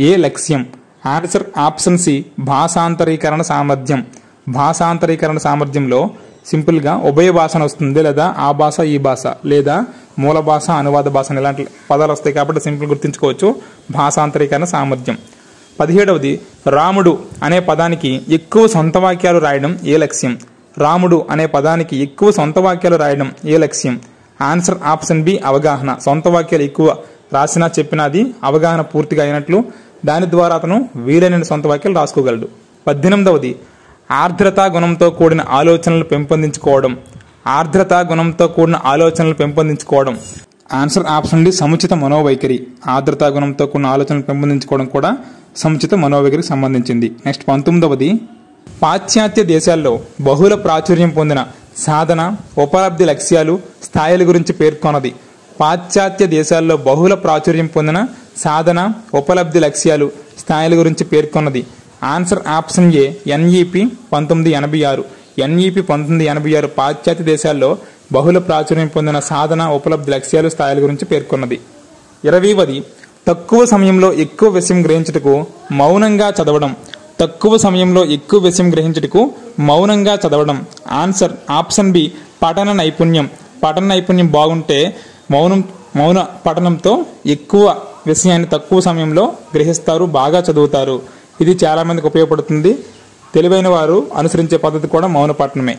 Speaker 1: ఏ లక్ష్యం? ఆన్సర్ ఆప్షన్ సి భాషాంతరీకరణ సామర్థ్యం. భాషాంతరీకరణ సామర్థ్యంలో సింపుల్గా ఉభయ భాష వస్తుంది, లేదా ఆ భాష ఈ భాష, లేదా మూల భాష అనువాద భాష, ఇలాంటి పదాలు వస్తాయి కాబట్టి సింపుల్ గుర్తుంచుకోవచ్చు. భాషాంతరీకరణ సామర్థ్యం. 17వది రాముడు అనే పదానికి ఎక్కువ సొంత వాక్యాలు రాయడం ఏ లక్ష్యం? రాముడు అనే పదానికి ఎక్కువ సొంత వాక్యాలు రాయడం ఏ లక్ష్యం? ఆన్సర్ ఆప్షన్ బి అవగాహన. సొంత వాక్యాలు ఎక్కువ రాసినా చెప్పినది అవగాహన పూర్తిగా అయినట్లు, దాని ద్వారా అతను వీలైన సొంత వాక్యాలు రాసుకోగలడు. 18వది ఆర్ద్రతా గుణంతో కూడిన ఆలోచనలు పెంపొందించుకోవడం. ఆర్ద్రతా గుణంతో కూడిన ఆలోచనలు పెంపొందించుకోవడం. ఆన్సర్ ఆప్షన్ డి సముచిత మనోవైఖరి. ఆర్ద్రతా గుణంతో కూడిన ఆలోచనలు పెంపొందించుకోవడం కూడా సముచిత మనోవైఖరికి సంబంధించింది. నెక్స్ట్ 19వది పాశ్చాత్య దేశాల్లో బహుళ ప్రాచుర్యం పొందిన సాధన ఉపలబ్ధి లక్ష్యాలు స్థాయిల గురించి పేర్కొన్నది. పాశ్చాత్య దేశాల్లో బహుళ ప్రాచుర్యం పొందిన సాధన ఉపలబ్ధి లక్ష్యాలు స్థాయిల గురించి పేర్కొన్నది. ఆన్సర్ ఆప్షన్ ఏ ఎన్ఈపి 1986. ఎన్ఈపి 1986 పాశ్చాత్య దేశాల్లో బహుళ ప్రాచుర్యం పొందిన సాధన ఉపలబ్ధి లక్ష్యాలు స్థాయిల గురించి పేర్కొన్నది. 20వది తక్కువ సమయంలో ఎక్కువ విషయం గ్రహించుటకు మౌనంగా చదవడం. తక్కువ సమయంలో ఎక్కువ విషయం గ్రహించుటకు మౌనంగా చదవడం. ఆన్సర్ ఆప్షన్ బి పఠన నైపుణ్యం. పఠన నైపుణ్యం బాగుంటే మౌన పఠనంతో ఎక్కువ విషయాన్ని తక్కువ సమయంలో గ్రహిస్తారు, బాగా చదువుతారు. ఇది చాలా మందికి ఉపయోగపడుతుంది. తెలివైన వారు అనుసరించే పద్ధతి కూడా మౌన పఠనమే.